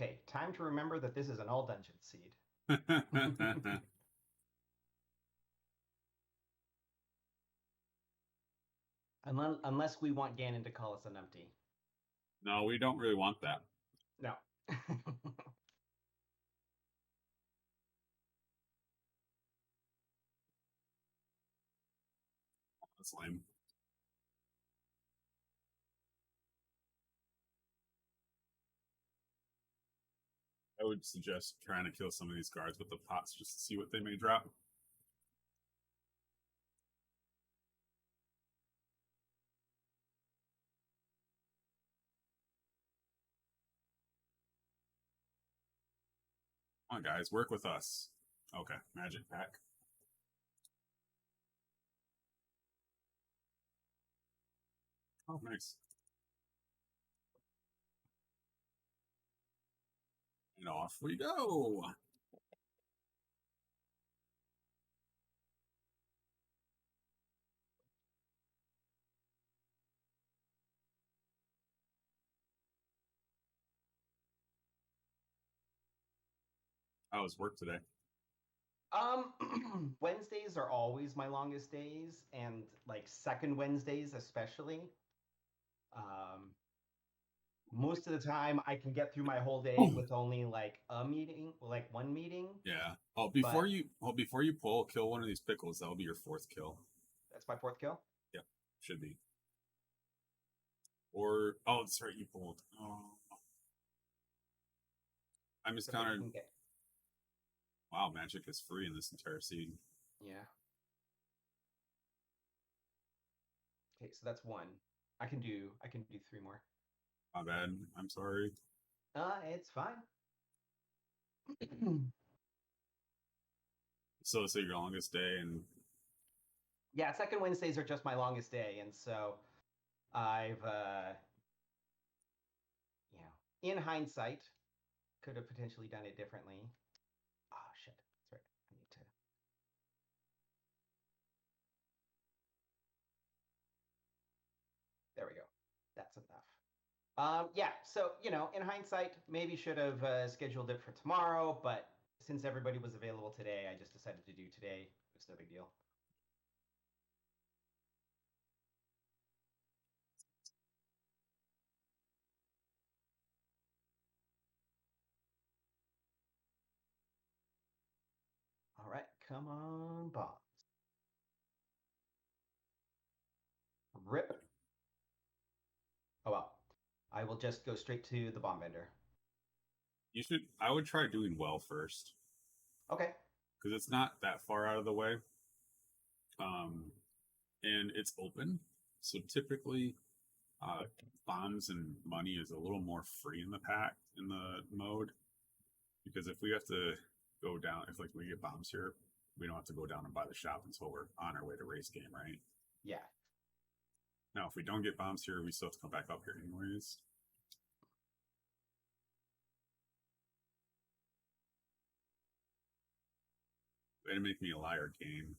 Okay, time to remember that this is an all dungeon seed. Unless we want Ganon to call us a numpty. No, we don't really want that. No. That's lame. I would suggest trying to kill some of these guards with the pots just to see what they may drop. Come on, guys, work with us. Okay, magic pack. Oh, nice. And off we go. How was work today? Wednesdays are always my longest days, and like second Wednesdays especially. Most of the time I can get through my whole day with only like a meeting, like one meeting. Yeah. Before But you kill one of these pickles. That'll be your fourth kill. that's my fourth kill. Yep, should be. Or that's right, you pulled. Oh, I miscounted. Wow, magic is free in this entire seed. Yeah. Okay, so that's one. I can do three more. My bad. I'm sorry. It's fine. So your longest day, and yeah, second Wednesdays are just my longest day, and so I've in hindsight, could have potentially done it differently. Oh shit, that's right. I need to. There we go. That's enough. Yeah, so in hindsight, maybe should have scheduled it for tomorrow, but since everybody was available today, I just decided to do today. It's no big deal. All right, come on, bombs. Rip. Oh well. I will just go straight to the bomb vendor. you should. I would try doing well first. Okay. Because it's not that far out of the way. And it's open, so typically, bombs and money is a little more free in the pack in the mode. Because if we have to go down, if we get bombs here, we don't have to go down and buy the shop until we're on our way to race game, right? Yeah. Now, if we don't get bombs here, we still have to come back up here anyways. Way to make me a liar, game.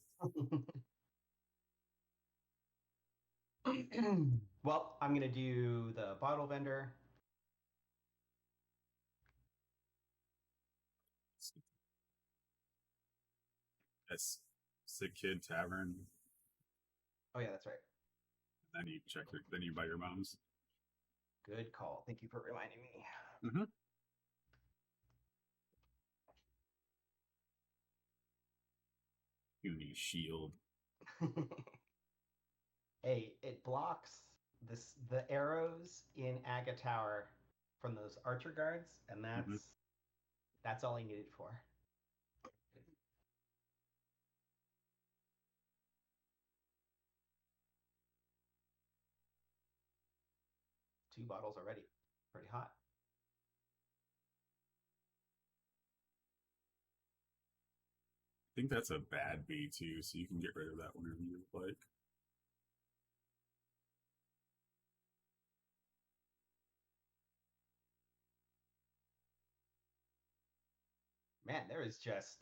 Well, I'm going to do the bottle vendor. That's Sick Kid Tavern. Oh, yeah, that's right. And then you then you buy your bombs. Good call. Thank you for reminding me. Mm-hmm. Puny shield. Hey, it blocks the arrows in Aga Tower from those archer guards, and that's all I needed for. Two bottles already. Pretty hot. I think that's a bad B too, so you can get rid of that whenever you like. Man, there is just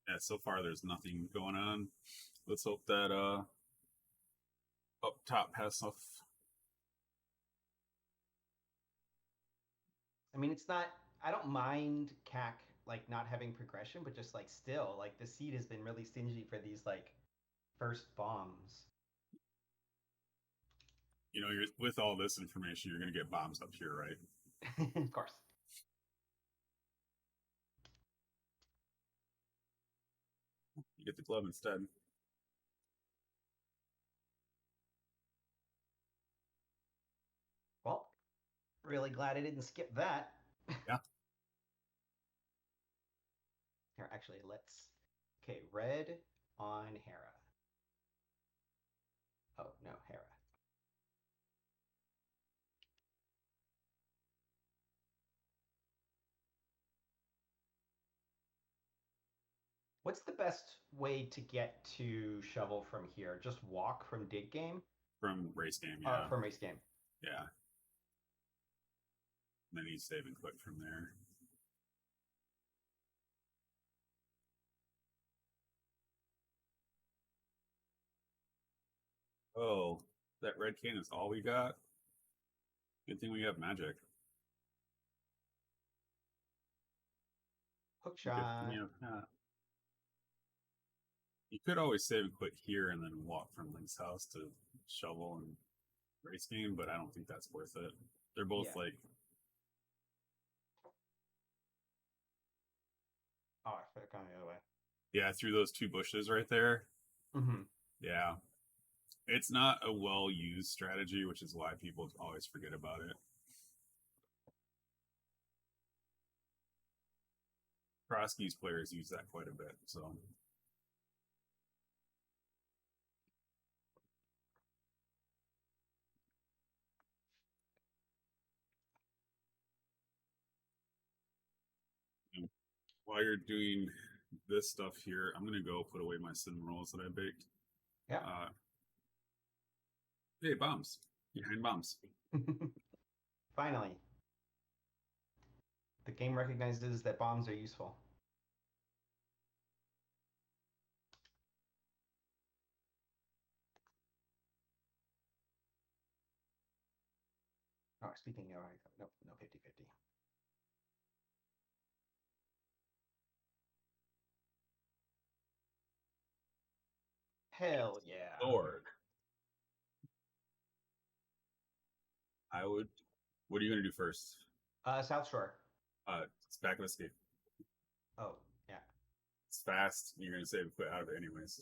Yeah, so far there's nothing going on. Let's hope that up top has stuff. I mean, it's not I don't mind CAC like not having progression, but just like still like the seed has been really stingy for these like first bombs. You know, you're, with all this information, you're going to get bombs up here, right? Of course. You get the glove instead. Well, really glad I didn't skip that. Yeah, Here, actually, let's. Okay, red on Hera. Oh no, Hera. What's the best way to get to shovel from here? Just walk from dig game? from race game, yeah. From race game. Yeah. And then you save and quit from there. Oh, that red cane is all we got? Good thing we have magic. Hook Good thing we shot. have that. You could always save and quit here and then walk from Link's house to shovel and race game, but I don't think that's worth it. They're both Yeah. like, Oh, I should have gone the other way. yeah, through those two bushes right there. Mm-hmm. Yeah. It's not a well used strategy, which is why people always forget about it. Krosky's players use that quite a bit, so while you're doing this stuff here, I'm gonna go put away my cinnamon rolls that I baked. Yeah. Hey, bombs. Behind bombs. Finally. The game recognizes that bombs are useful. Oh, speaking of, no 50-50. Hell yeah. Lord. I would. What are you gonna do first? South Shore. It's back of escape. Oh, yeah. It's fast. You're gonna save and quit out of it anyways.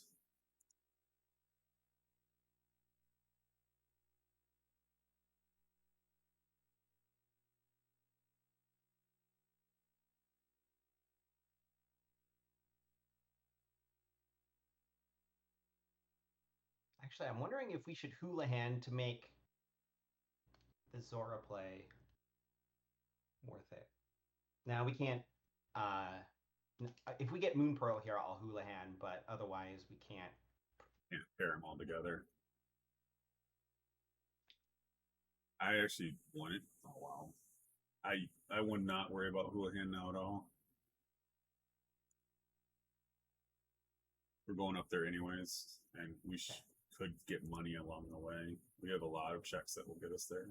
Actually, I'm wondering if we should Houlihan to make the Zora play worth it. Now we can't. Uh, if we get Moon Pearl here, I'll Houlihan, but otherwise we can't. Can't pair them all together. I actually won it. Oh wow. I would not worry about Houlihan now at all. We're going up there anyways, and we could get money along the way. We have a lot of checks that will get us there.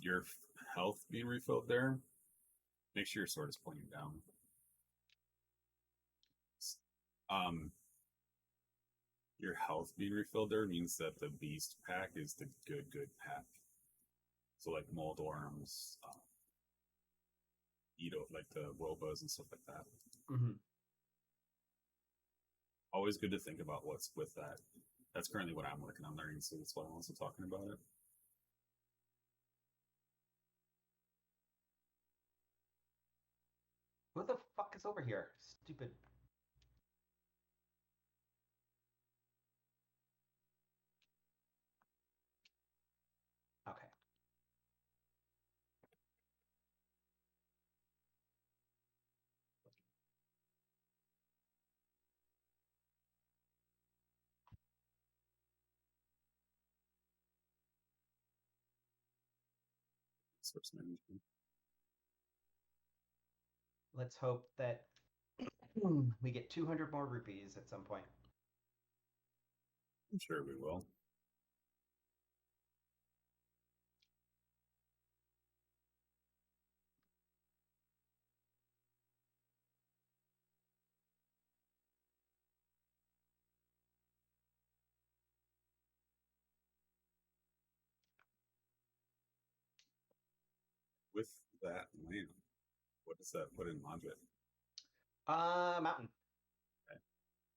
Your health being refilled there. Make sure your sword is pointing down. Um, your health being refilled there means that the beast pack is the good pack. So like mold worms, like the robas and stuff like that. Mm-hmm. Always good to think about what's with that. That's currently what I'm working on learning, so that's why I'm also talking about it. Who the fuck is over here? Stupid. Okay. Source management. Let's hope that we get 200 more rupees at some point. I'm sure we will. With that land, what does that put in logic? Mountain. Okay.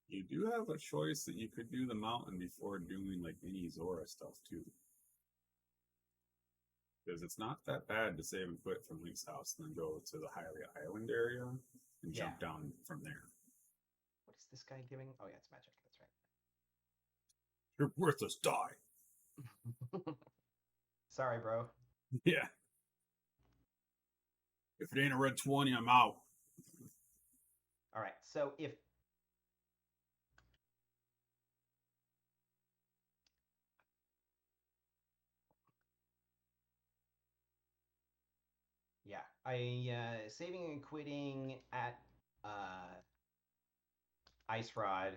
You do have a choice that you could do the mountain before doing like any Zora stuff too. Because it's not that bad to save and quit from Link's house and then go to the Hylia Island area and Yeah. jump down from there. What is this guy giving? Oh yeah, it's magic. That's right. You're worthless, die. Sorry, bro. Yeah. If it ain't a red 20, I'm out. All right. So if yeah, I saving and quitting at Ice Rod.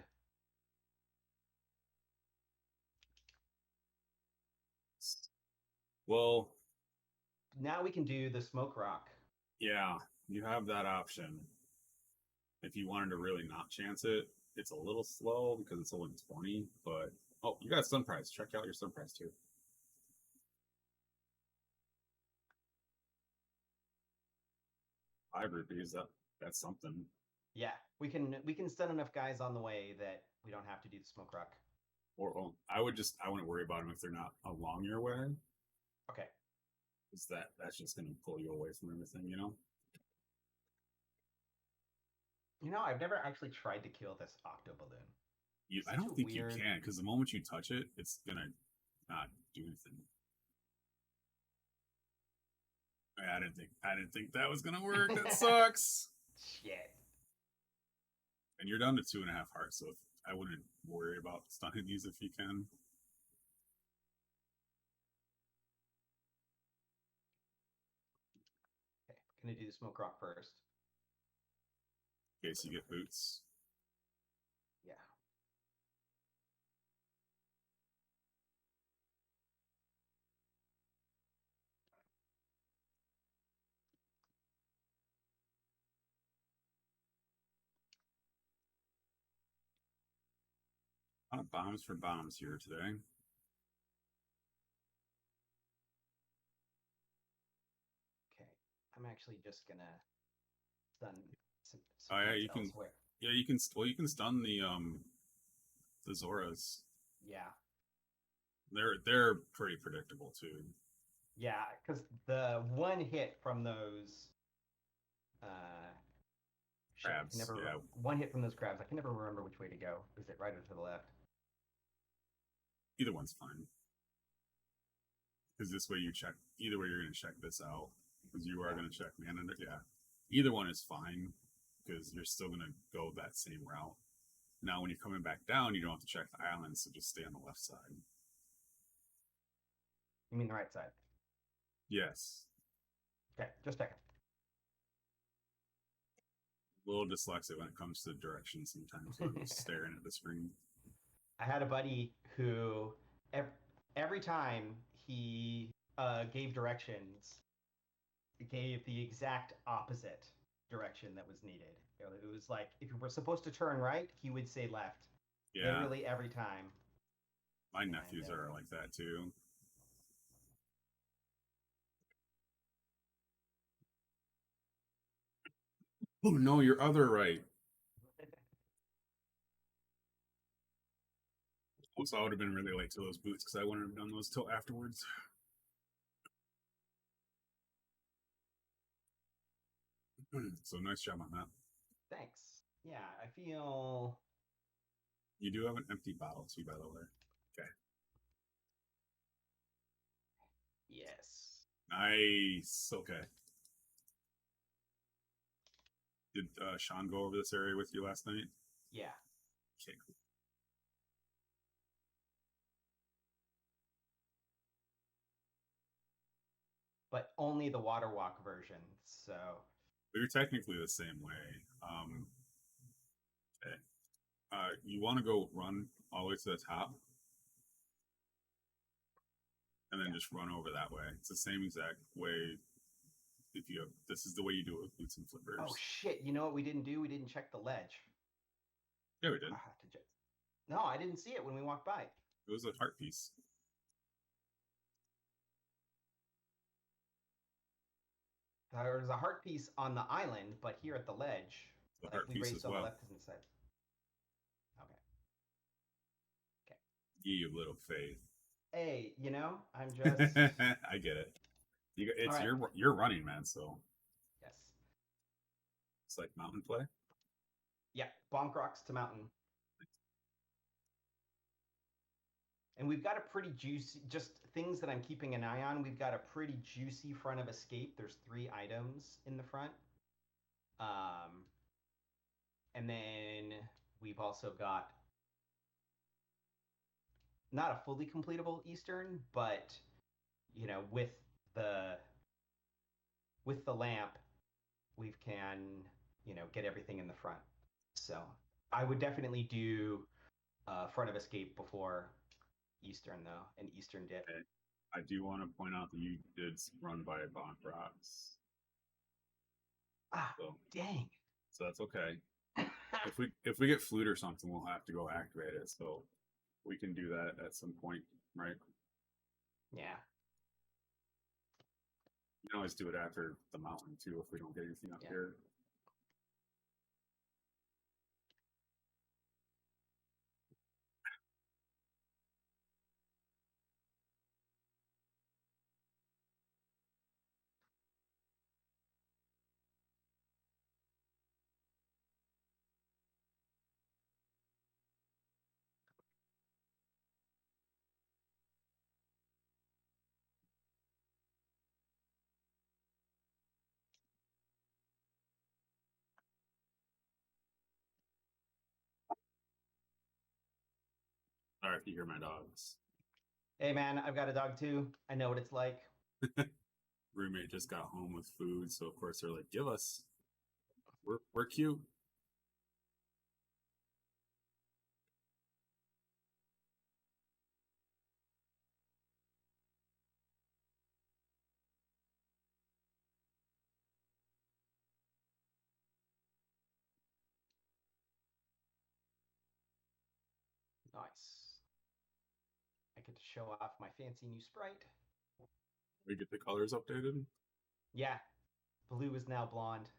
Well, Now we can do the Smoke Rock. yeah, you have that option. If you wanted to really not chance it, it's a little slow because it's only 20, but oh, you got Sun Prize. Check out your Sun Prize too. 5 rupees, that's something. Yeah, we can stun enough guys on the way that we don't have to do the Smoke Rock. Or well, I wouldn't worry about them if they're not along your way. Okay. Because that's just gonna pull you away from everything, you know? You know, I've never actually tried to kill this Octo Balloon. I don't think you can, because the moment you touch it, it's gonna not do anything. I didn't think that was gonna work. That sucks. Shit. And you're down to 2.5 hearts, so I wouldn't worry about stunning these if you can. Okay, gonna do the Smoke Rock first. In case you get boots. Yeah. A lot of bombs for bombs here today. Okay. I'm actually just gonna stun some Oh yeah, guys you can. elsewhere. Yeah, you can. Well, you can stun the Zoras. Yeah. They're pretty predictable too. Yeah, because the one hit from those Crabs. Yeah. One hit from those crabs. I can never remember which way to go. Is it right or to the left? Either one's fine. Because this way you check. Either way, you're going to check this out. Because you are going to check man under. Yeah. Either one is fine. Because you're still going to go that same route. Now, when you're coming back down, you don't have to check the island, so just stay on the left side. You mean the right side? Yes. Okay, just checking. A little dyslexic when it comes to directions sometimes. So I'm just staring at the screen. I had a buddy who every time he gave directions, gave the exact opposite direction that was needed. It was like if you were supposed to turn right, he would say left. Yeah. Literally every time. My nephews are like that too. Oh no, your other right. Also, I would have been really late to those boots because I wouldn't have done those till afterwards. So nice job on that. Thanks. Yeah, I feel. You do have an empty bottle too, by the way. Okay. Yes. Nice. Okay. Did Sean go over this area with you last night? Yeah. Okay. but only the water walk version. So They're technically the same way. Okay. You want to go run all the way to the top, and then yeah. just run over that way. It's the same exact way. If you have, this is the way you do it with boots and flippers. Oh shit! You know what we didn't do? We didn't check the ledge. Yeah, we did. No, I didn't see it when we walked by. It was a heart piece. There's a heart piece on the island, but here at the ledge, The like heart we piece raced as on the well. left hand side. Okay. Okay. Ye of little faith. Hey, you know, I'm just. I get it. It's right. you're running, man. So Yes. it's like mountain play. Yeah, bonk rocks to mountain. And we've got a pretty juicy, just things that I'm keeping an eye on. We've got a pretty juicy front of escape. There's 3 items in the front. And then we've also got not a fully completable Eastern, but you know, the with the lamp, we can, you know, get everything in the front. So I would definitely do front of escape before Eastern though, an Eastern dip. Okay. I do want to point out that you did run by Bonk Rocks. Ah, so, dang. So that's okay. if we get flute or something, we'll have to go activate it. So we can do that at some point, right? Yeah. You can always do it after the mountain too if we don't get anything up here. Sorry if you hear my dogs. Hey man, I've got a dog too. I know what it's like. Roommate just got home with food, so of course they're like, "Give us. We're cute." Nice. I get to show off my fancy new sprite. We get the colors updated. Yeah, blue is now blonde.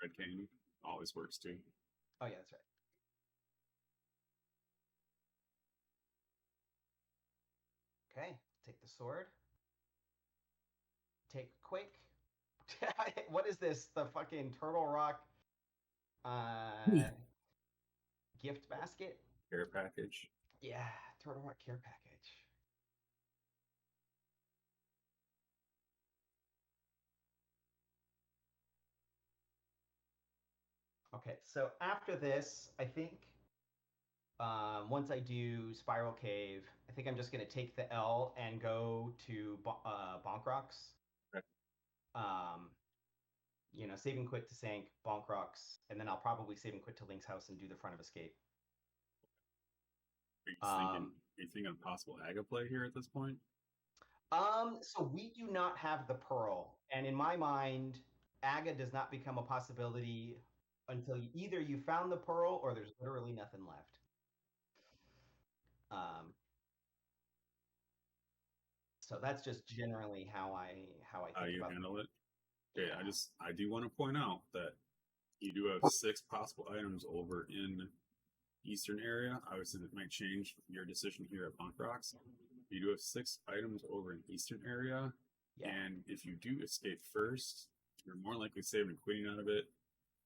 Red cane always works too. Oh yeah, that's right. Okay, take the sword. Take quick. What is this? The fucking Turtle Rock gift basket? Care package. Yeah, Turtle Rock care package. Okay, so after this, I think once I do Spiral Cave, I think I'm just going to take the L and go to Bonk Rocks. Okay. You know, save and quit to Sank, Bonk Rocks, and then I'll probably save and quit to Link's house and do the front of escape. Are you thinking of possible Aga play here at this point? So we do not have the Pearl, and in my mind, Aga does not become a possibility until either you found the Pearl or there's literally nothing left. So that's just generally how I think you about handle it. Okay, yeah. I do want to point out that you do have 6 possible items over in Eastern area. Obviously, that might change your decision here at Punk Rocks. You do have 6 items over in Eastern area, and if you do escape first, you're more likely saving and quitting out of it,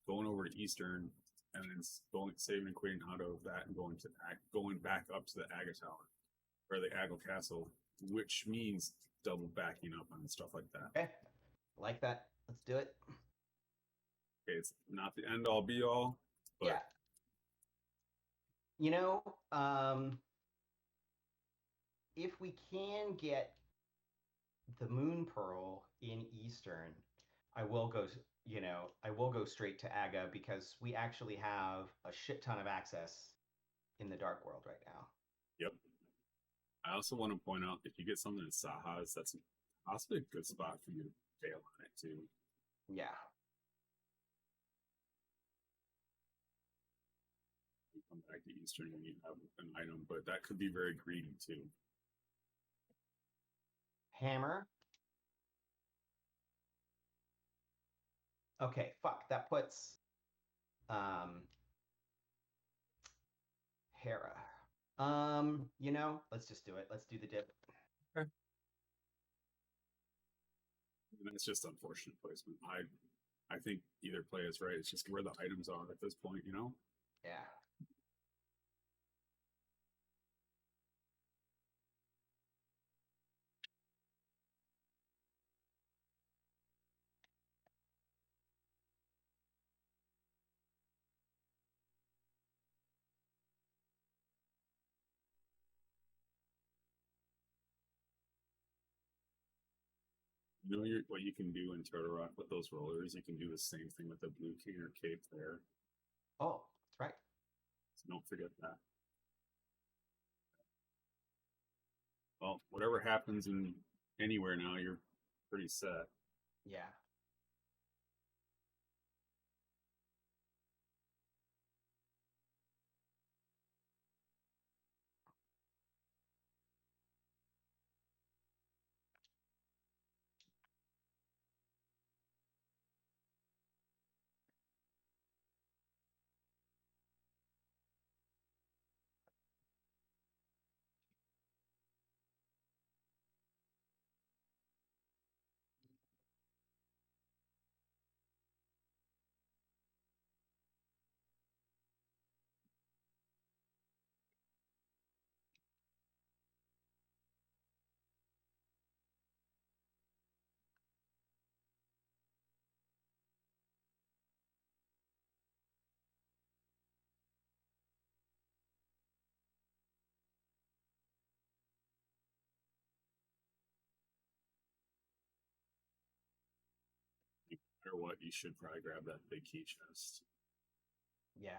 going over to Eastern, and then saving and quitting out of that, and going back up to the Aga Tower or the Aga Castle, which means double backing up on stuff like that. Okay, like that. Let's do it. Okay, it's not the end all be all, Yeah. but You know, if we can get the Moon Pearl in Eastern, I will go, I will go straight to Aga because we actually have a shit ton of access in the Dark World right now. yep. I also want to point out if you get something in Saha's, that's possibly a good spot for you to fail on it too. Yeah. You come back to Eastern and you have an item, but that could be very greedy too. Hammer. Okay, fuck. That puts um Hera. Let's just do it. Let's do the dip. Okay. And that's just unfortunate placement. I think either play is right. It's just where the items are at this point, you know? Yeah. You know what you can do in Turtle Rock with those rollers? You can do the same thing with the blue king or cape there. Oh, that's right. So don't forget that. Well, whatever happens in anywhere now, you're pretty set. Yeah. No matter what, you should probably grab that big key chest. Yeah.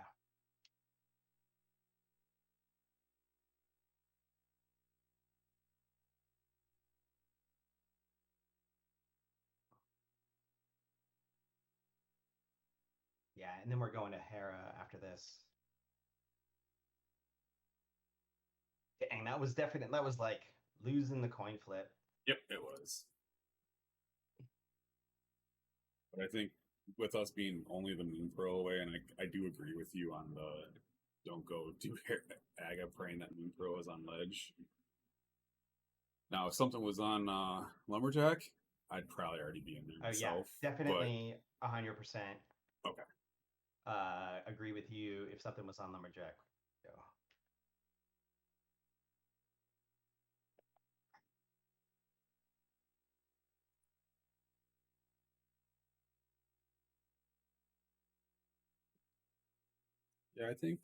Yeah. And then we're going to Hera after this. Dang, that was like losing the coin flip. Yep, it was. But I think with us being only the moon pro away, and I do agree with you on the don't go do Aga praying that moon pro is on ledge. Now, if something was on Lumberjack, I'd probably already be in there Oh yeah, myself. But definitely 100% okay, agree with you if something was on Lumberjack. Go. yeah, I think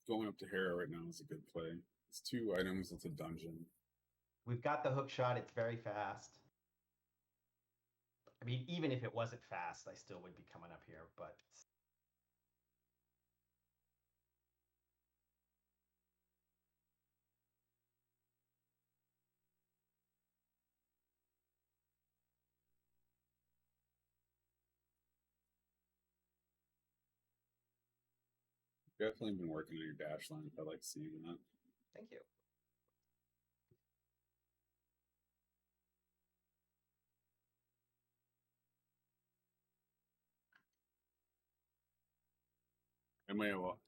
going up to Hera right now is a good play. It's two items. It's a dungeon. We've got the hook shot. It's very fast. I mean, even if it wasn't fast, I still would be coming up here, but Definitely been working on your dash line. I like seeing that. thank you.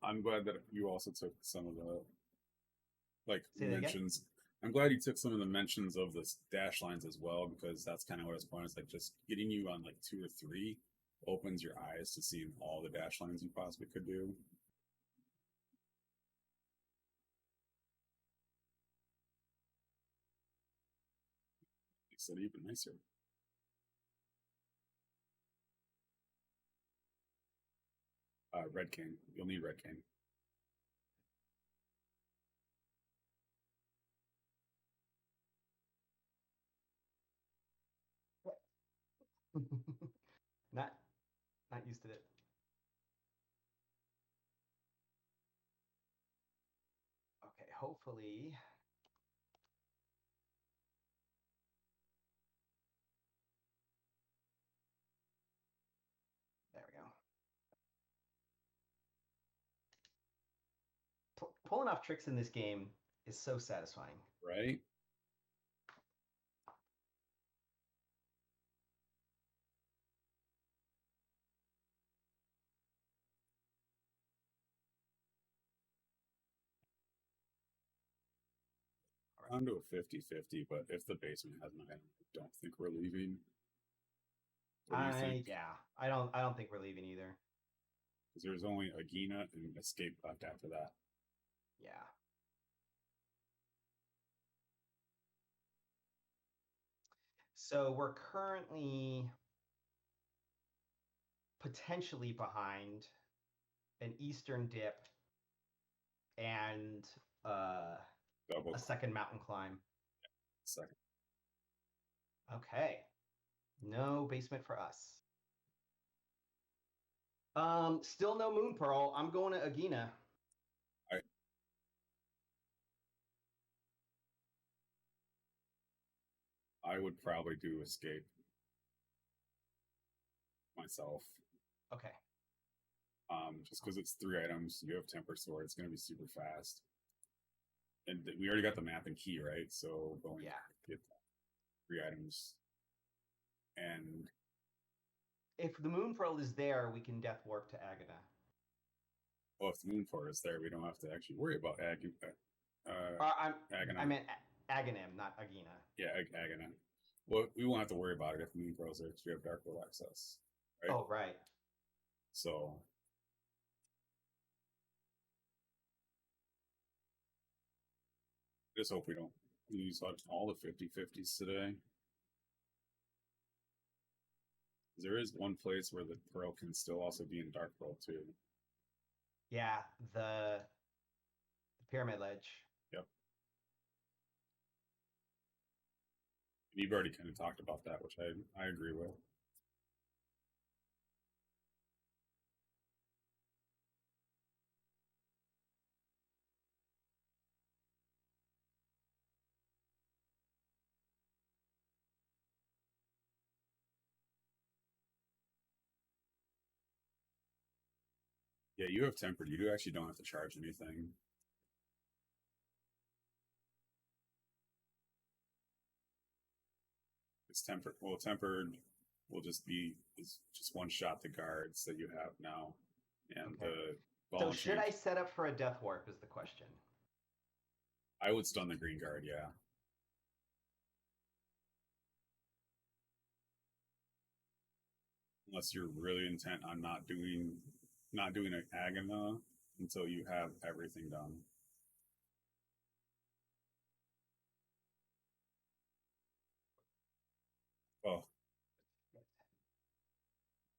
I'm glad that you also took some of the like Say that again. mentions. I'm glad you took some of the mentions of the dash lines as well because that's kind of what it's point is like just getting you on like 2 or 3 opens your eyes to seeing all the dash lines you possibly could do. Makes it even nicer. Red King. You'll need Red King. not not used to it. Okay, hopefully. There we go. Pulling off tricks in this game is so satisfying. Right? Down to a 50-50, but if the basement has an item, I don't think we're leaving. What do you think? I don't think we're leaving either. Because there's only Agina and Escape left after that. Yeah. So we're currently potentially behind an Eastern dip and Double a second mountain climb. second. Okay. No basement for us. Still no Moon Pearl. I'm going to Agina. I would probably do Escape myself. Okay. Just because it's 3 items, you have Temper Sword, it's going to be super fast. And we already got the map and key, right? So going get 3 items. And if the Moon Pearl is there, we can Death Warp to Agina. Well, if the Moon Pearl is there, we don't have to actually worry about Agina. I meant Aghanim, not Agina. Yeah, Aghanim. Well, we won't have to worry about it if the Moon Pearl's there because we have Dark World access. Right? Oh, right. So just hope we don't lose all the 50-50s today. There is one place where the Pearl can still also be in Dark World too. Yeah, the Pyramid Ledge. Yep. And you've already kind of talked about that, which I agree with. Yeah, you have Tempered. You actually don't have to charge anything. It's Tempered. Well, Tempered will just be just one shot the guards that you have now. And the So should I set up for a Death Warp is the question. I would stun the green guard, yeah. Unless you're really intent on not doing an Agana until you have everything done. Oh.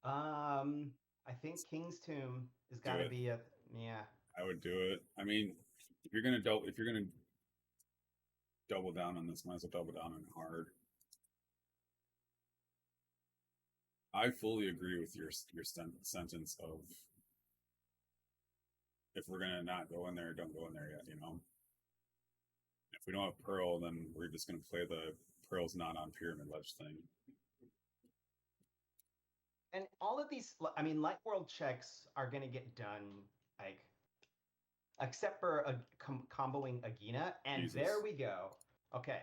I think King's Tomb has got to be a I would do it. I mean, if you're gonna double down on this, might as well double down on hard. I fully agree with your sentence of if we're gonna not go in there, don't go in there yet. You know, if we don't have Pearl, then we're just gonna play the Pearl's not on Pyramid Ledge thing. And all of these, I mean, Light World checks are gonna get done like, except for comboing Agina, and Jesus. There we go. Okay.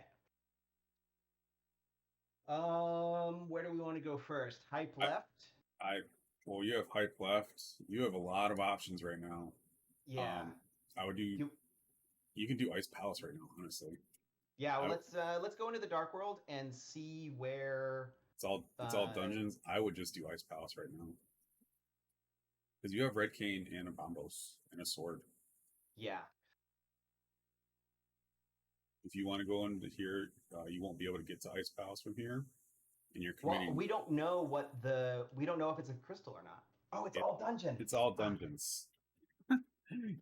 Where do we want to go first? Hype left? Well, you have hype left. You have a lot of options right now. Yeah. I would do. You can do Ice Palace right now, honestly. Yeah. Well, let's go into the Dark World and see where. It's all dungeons. I would just do Ice Palace right now because you have Red Cane and a Bombos and a sword. Yeah. If you want to go into here, you won't be able to get to Ice Palace from here, and you're committing. Well, we don't know if it's a crystal or not. Oh, it's It, all dungeon. it's all Fuck. dungeons.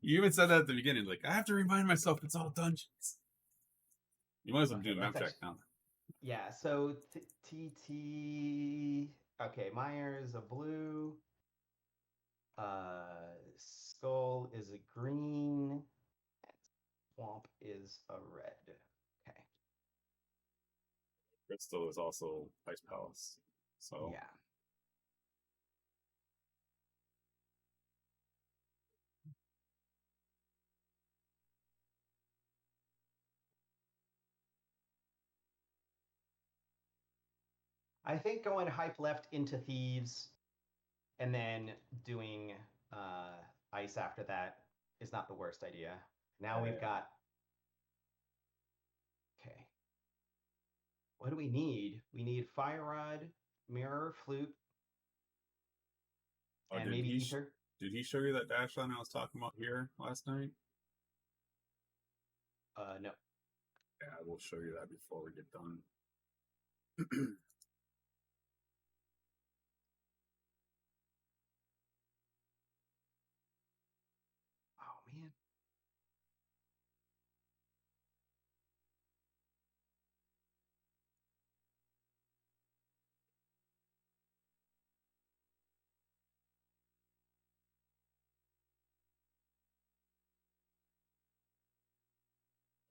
You even said that at the beginning, like, I have to remind myself it's all dungeons. You might as well Okay, do a let's map check actually. now. Yeah. So TT. Okay, Myers a blue. Skull is a green. Swamp is a red. Okay. Crystal is also Ice Palace. So Yeah. I think going hype left into thieves and then doing uh, ice after that is not the worst idea. Now we've got. Okay. What do we need? We need fire rod, mirror, flute, oh, and maybe ether. did he show you that dash line I was talking about here last night? No. Yeah, I will show you that before we get done. Oh man.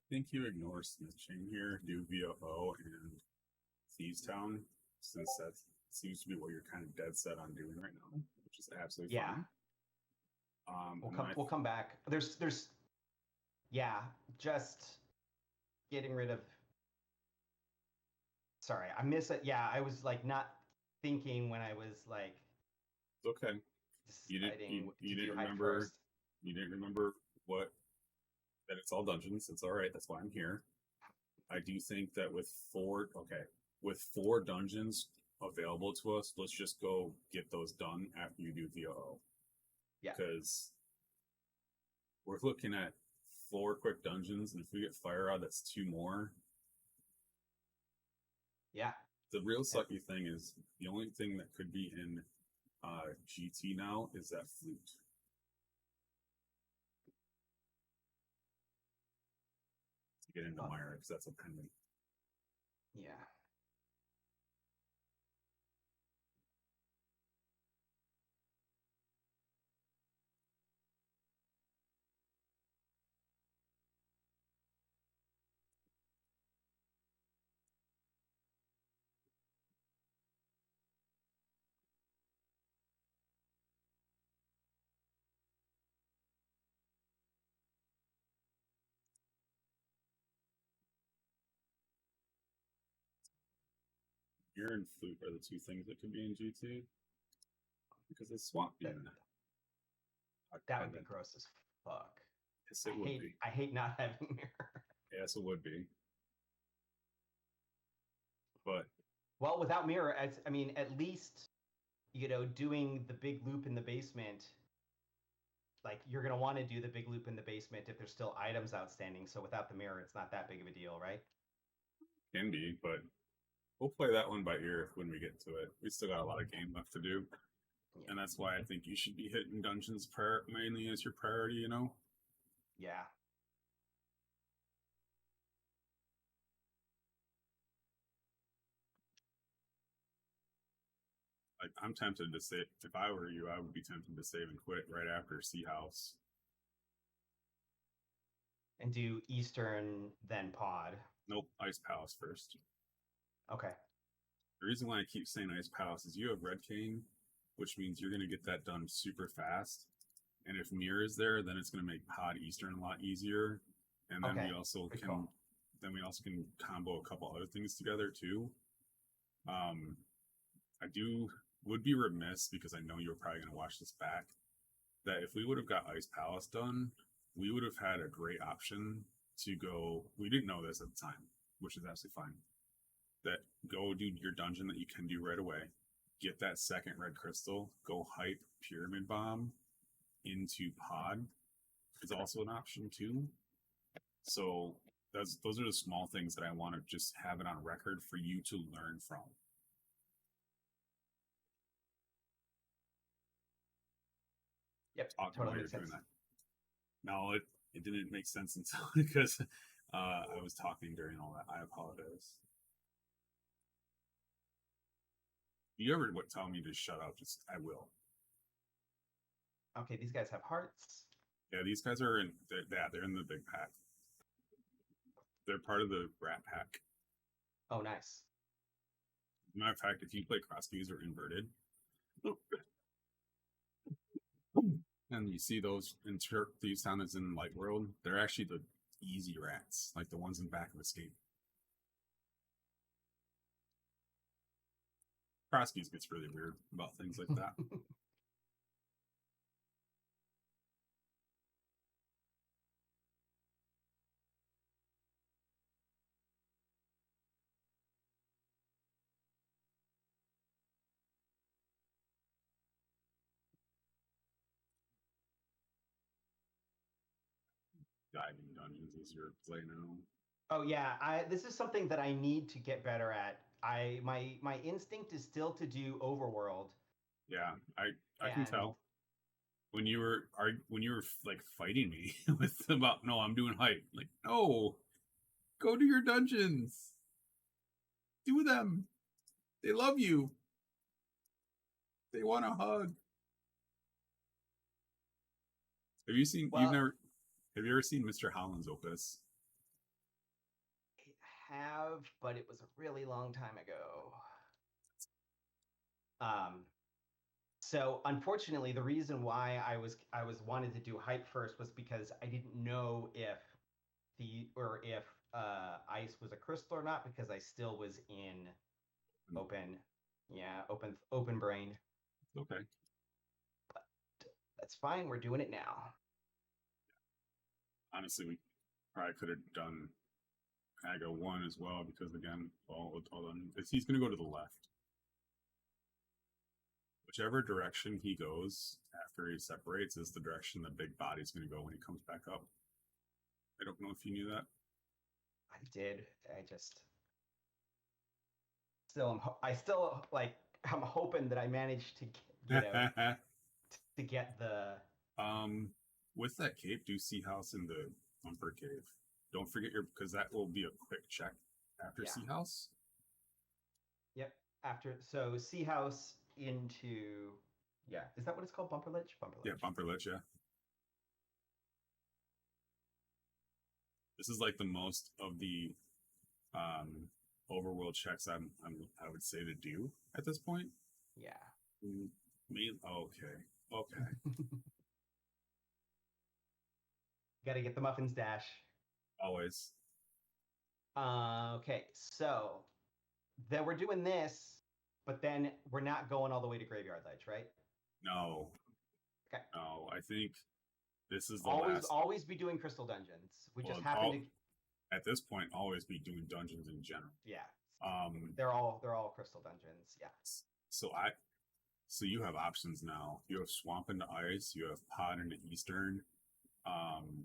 I think you ignore snitching here, do VOO and Thieves Town, since that seems to be what you're kind of dead set on doing right now, which is absolutely Yeah. fine. We'll And then come. We'll come back. There's. Yeah. Just getting rid of. Sorry, I miss it. Yeah, I was like not thinking when I was like it's okay. deciding You to didn't do hype remember first. what that it's all dungeons. It's all right. That's why I'm here. I do think that with four dungeons available to us, let's just go get those done after you do VOO. Yeah. Because we're looking at four quick dungeons, and if we get Fire Rod, that's two more. Yeah. The real And, sucky thing is the only thing that could be in GT now is that flute. To get into Myra, because that's a pendant. yeah. Mirror and flute are the two things that could be in GT because it's swamp That being a that would be pendant. gross as fuck. Yes, I it would hate be. I hate not having mirror. Yes, it would be. But Well, without mirror, I mean, at least doing the big loop in the basement. Like you're gonna want to do the big loop in the basement if there's still items outstanding. So without the mirror, it's not that big of a deal, right? can be. But we'll play that one by ear when we get to it. We still got a lot of game left to do, Yeah. and that's why I think you should be hitting dungeons mainly as your priority. Yeah. Like I'm tempted to say, if I were you, I would be tempted to save and quit right after Sea House. And do Eastern then pod. Nope, Ice Palace first. Okay. The reason why I keep saying Ice Palace is you have Red Cane, which means you're going to get that done super fast. And if Mirror is there, then it's going to make Pod Eastern a lot easier. And then Okay. we also Good can call. combo a couple other things together too. Um, I would be remiss because I know you're probably going to watch this back. That if we would have got Ice Palace done, we would have had a great option to go. We didn't know this at the time, which is absolutely fine. That go do your dungeon that you can do right away. Get that second red crystal. Go hype Pyramid Bomb into Pod is also an option too. So those are the small things that I want to just have it on record for you to learn from. Yep, talking totally while you're makes doing sense. that. No, it didn't make sense until because I was talking during all that. I apologize. If you ever would tell me to shut up, just I will. Okay, these guys have hearts. Yeah, these guys are in. They're in the big pack. They're part of the Rat Pack. Oh, nice. Matter of fact, if you play crosskeys or inverted, and you see those in these sound as in Light World, they're actually the easy rats, like the ones in back of Escape. Crosskeys gets really weird about things like that. Diving dungeons is your play now. Oh yeah, this is something that I need to get better at. My instinct is still to do overworld, Yeah, I can and tell when you were like fighting me with about no, I'm doing hype. Like no, go to your dungeons, do them. They love you. They want a hug. Have you seen? You've well, never. Have you ever seen Mr. Holland's Opus? I have, but it was a really long time ago. Um, so unfortunately, the reason why I was wanted to do hype first was because I didn't know if ice was a crystal or not because I still was in open, yeah, open brain. Okay. But that's fine. We're doing it now. Honestly, we probably could have done Aga 1 as well because again, all done. He's going to go to the left. Whichever direction he goes after he separates is the direction the big body's going to go when he comes back up. I don't know if you knew that. I did. I just I still like I'm hoping that I managed to get the um, with that cave, do Sea House in the Bumper Cave. Don't forget your because that will be a quick check after yeah. Sea House. Yep. After so Sea House into yeah. Is that what it's called? Bumper Ledge? Bumper Yeah, Ledge. Bumper Ledge. Yeah, this is like the most of the um overworld checks I would say to do at this point. Yeah. Me, okay, okay. Got to get the muffins dash. Always. Okay, so then we're doing this, but then we're not going all the way to Graveyard Ledge, right? No, Okay. no. I think this is the Always, last. always be doing Crystal Dungeons. We just Well, happen to, all at this point, always be doing dungeons in general. yeah. Um, They're all Crystal Dungeons. Yeah. so I, so you have options now. You have Swamp into Ice. You have Pod into Eastern. Um,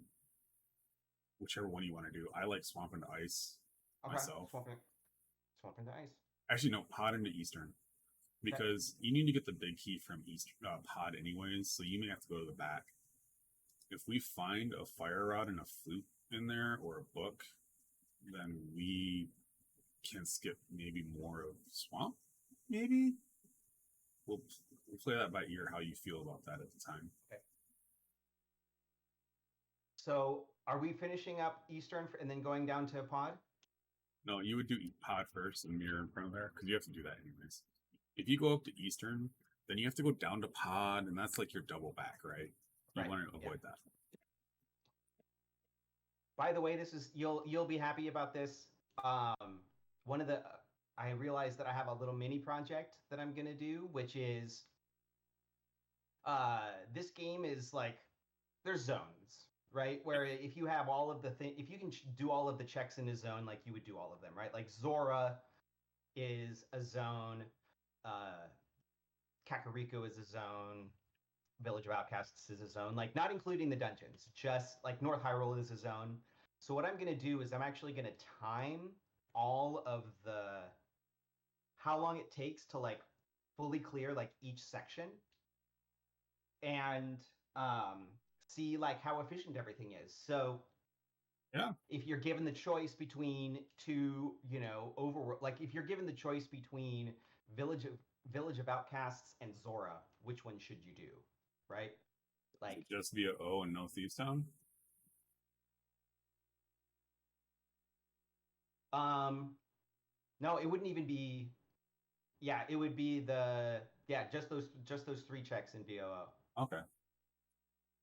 whichever one you want to do. I like Swamp into Ice Okay. myself. Swamping the ice. Actually, no, Pod into Eastern Okay. because you need to get the big key from East Pod anyways. So you may have to go to the back. If we find a fire rod and a flute in there or a book, then we can skip maybe more of Swamp. Maybe we'll play that by ear. How you feel about that at the time? Okay. So are we finishing up Eastern and then going down to Pod? No, you would do Pod first and mirror in front of there because you have to do that anyways. If you go up to Eastern, then you have to go down to Pod, and that's like your double back, right? You Right. want to Yeah. avoid that. By the way, this is you'll be happy about this. One of the I realized that I have a little mini project that I'm gonna do, which is this game is like there's zones, right? Where if you have all of the if you can do all of the checks in a zone, like you would do all of them, right? Like Zora is a zone, uh, Kakariko is a zone, Village of Outcasts is a zone, like not including the dungeons, just like North Hyrule is a zone. So what I'm going to do is I'm actually going to time all of the how long it takes to like fully clear like each section and um, see like how efficient everything is. So Yeah, if you're given the choice between two, like if you're given the choice between Village of Village of Outcasts and Zora, which one should you do? Right? is Like, it just via O and no Thieves Town? um, no, it wouldn't even be. Yeah, it would be just those three checks in VOO. Okay,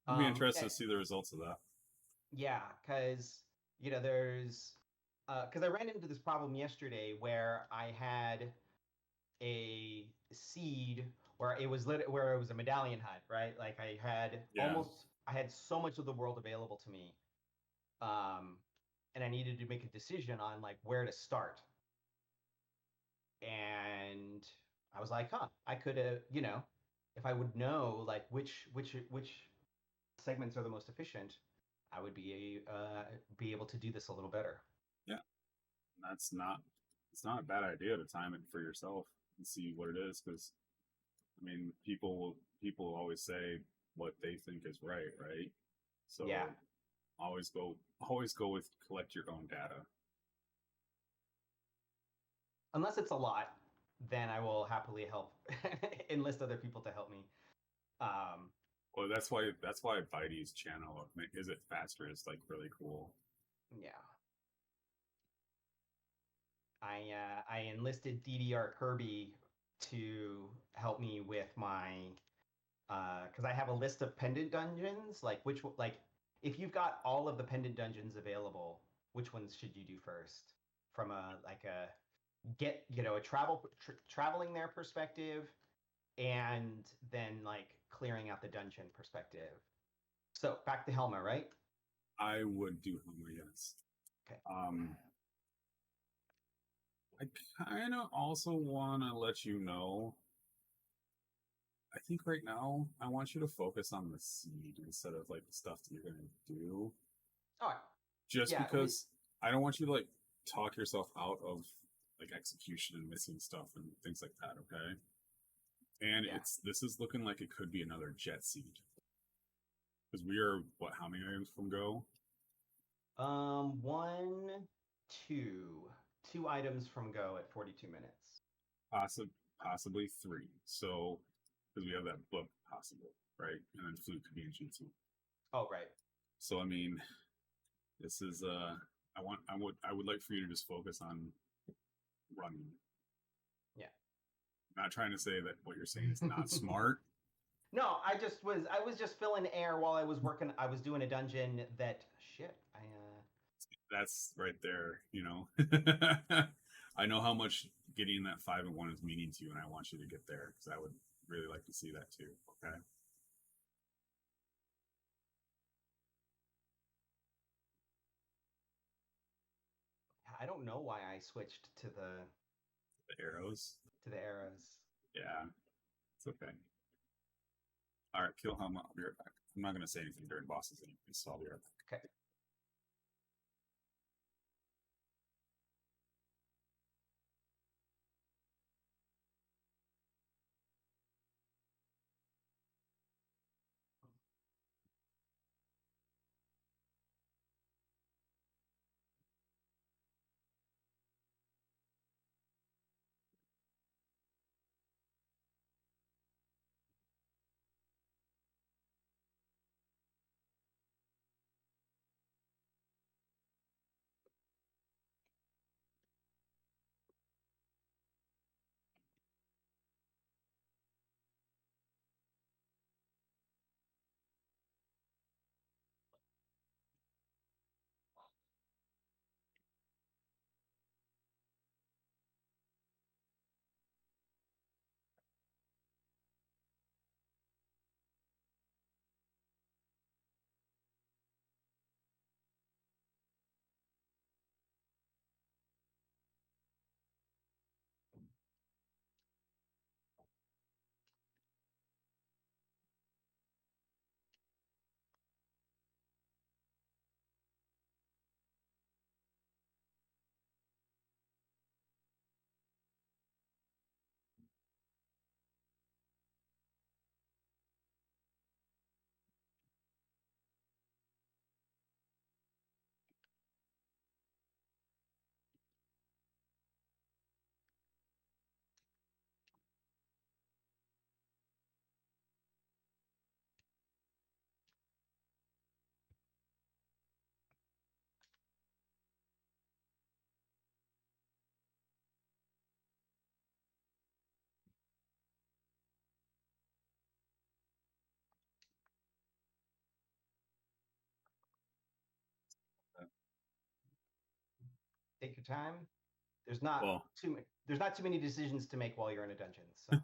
I'd be interested Eh, to see the results of that. yeah, because there's because I ran into this problem yesterday where I had a seed where it was a medallion hunt, right? Like Yeah, I had so much of the world available to me, um, and I needed to make a decision on like where to start. And I was like, huh, I could have, if I would know like which segments are the most efficient, I would be able to do this a little better. yeah, that's not it's not a bad idea to time it for yourself and see what it is because I mean people always say what they think is right, right? Yeah, So always go with collect your own data. unless it's a lot, then I will happily help enlist other people to help me. Um, Well, that's why Bitey's channel of Is It Faster is like really cool. yeah, I enlisted DDR Kirby to help me with my because I have a list of pendant dungeons. Like if you've got all of the pendant dungeons available, which ones should you do first? From a get a traveling there perspective, and then like clearing out the dungeon perspective. So back to Helma, right? I would do Homer, yes. Okay. Um, I kind of also want to let you know. I think right now I want you to focus on the seed instead of like the stuff that you're gonna do. All right. Just Yeah. because I don't want you to like talk yourself out of like execution and missing stuff and things like that. Okay. And Yeah. this is looking like it could be another jet seed because we are what? How many items from go? One, two, two items from go at 42 minutes. Possibly three. So because we have that book possible, right? And then flute could be in G2. Oh, right. So I mean, this is I would like for you to just focus on running. Yeah. I'm not trying to say that what you're saying is not smart. No, I was just filling air while I was working. I was doing a dungeon that shit. That's right there, I know how much getting that 5 and 1 is meaning to you, and I want you to get there because I would really like to see that too. Okay. I don't know why I switched The arrows. to the arrows. Yeah, it's okay. All right, kill him. I'll be right back. I'm not going to say anything during bosses anyway, so I'll be right back. Okay. Take your time. There's not Well, there's not too many decisions to make while you're in a dungeon. So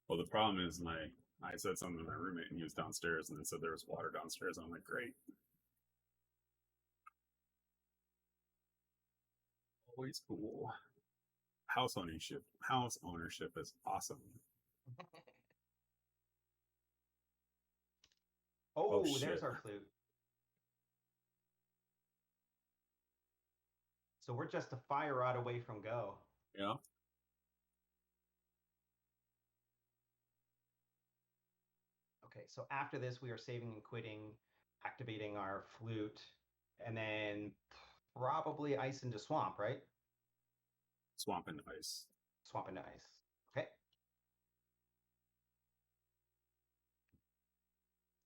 well, the problem is I said something to my roommate and he was downstairs and then said there was water downstairs. I'm like, great. Always cool. House ownership is awesome. Oh oh, there's shit. our flute. So we're just a fire rod away from go. Yeah. Okay, so after this, we are saving and quitting, activating our flute, and then probably ice into swamp, right? Swamp and ice. Swamp into ice. Okay.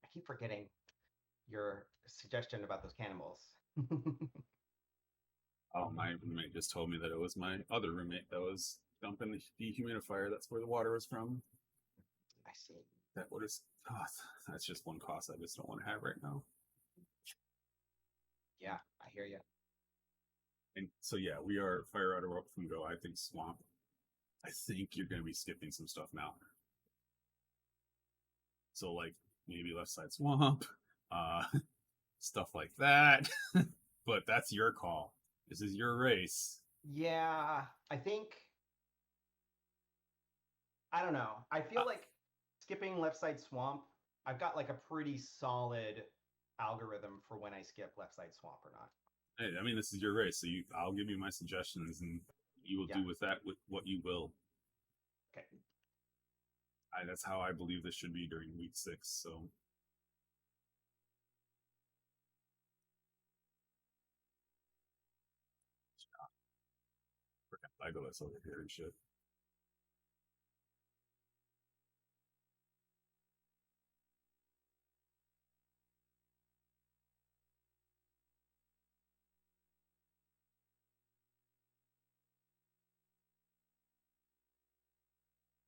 I keep forgetting your suggestion about those cannonballs. Oh, my roommate just told me that it was my other roommate that was dumping the dehumidifier. That's where the water was from. I see. That would have. Oh, that's just one cost I just don't want to have right now. Yeah, I hear you. And so yeah, we are fire out of from go. I think swamp. I think you're going to be skipping some stuff now. So like maybe left side swamp, uh, stuff like that. But that's your call. This is your race. Yeah, I think I don't know. I feel like skipping left side swamp, I've got like a pretty solid algorithm for when I skip left side swamp or not. Hey, I mean, this is your race, so I'll give you my suggestions, and you will Yeah. do with that with what you will. Okay. That's how I believe this should be during week 6. So freaking Legolas over here and shit.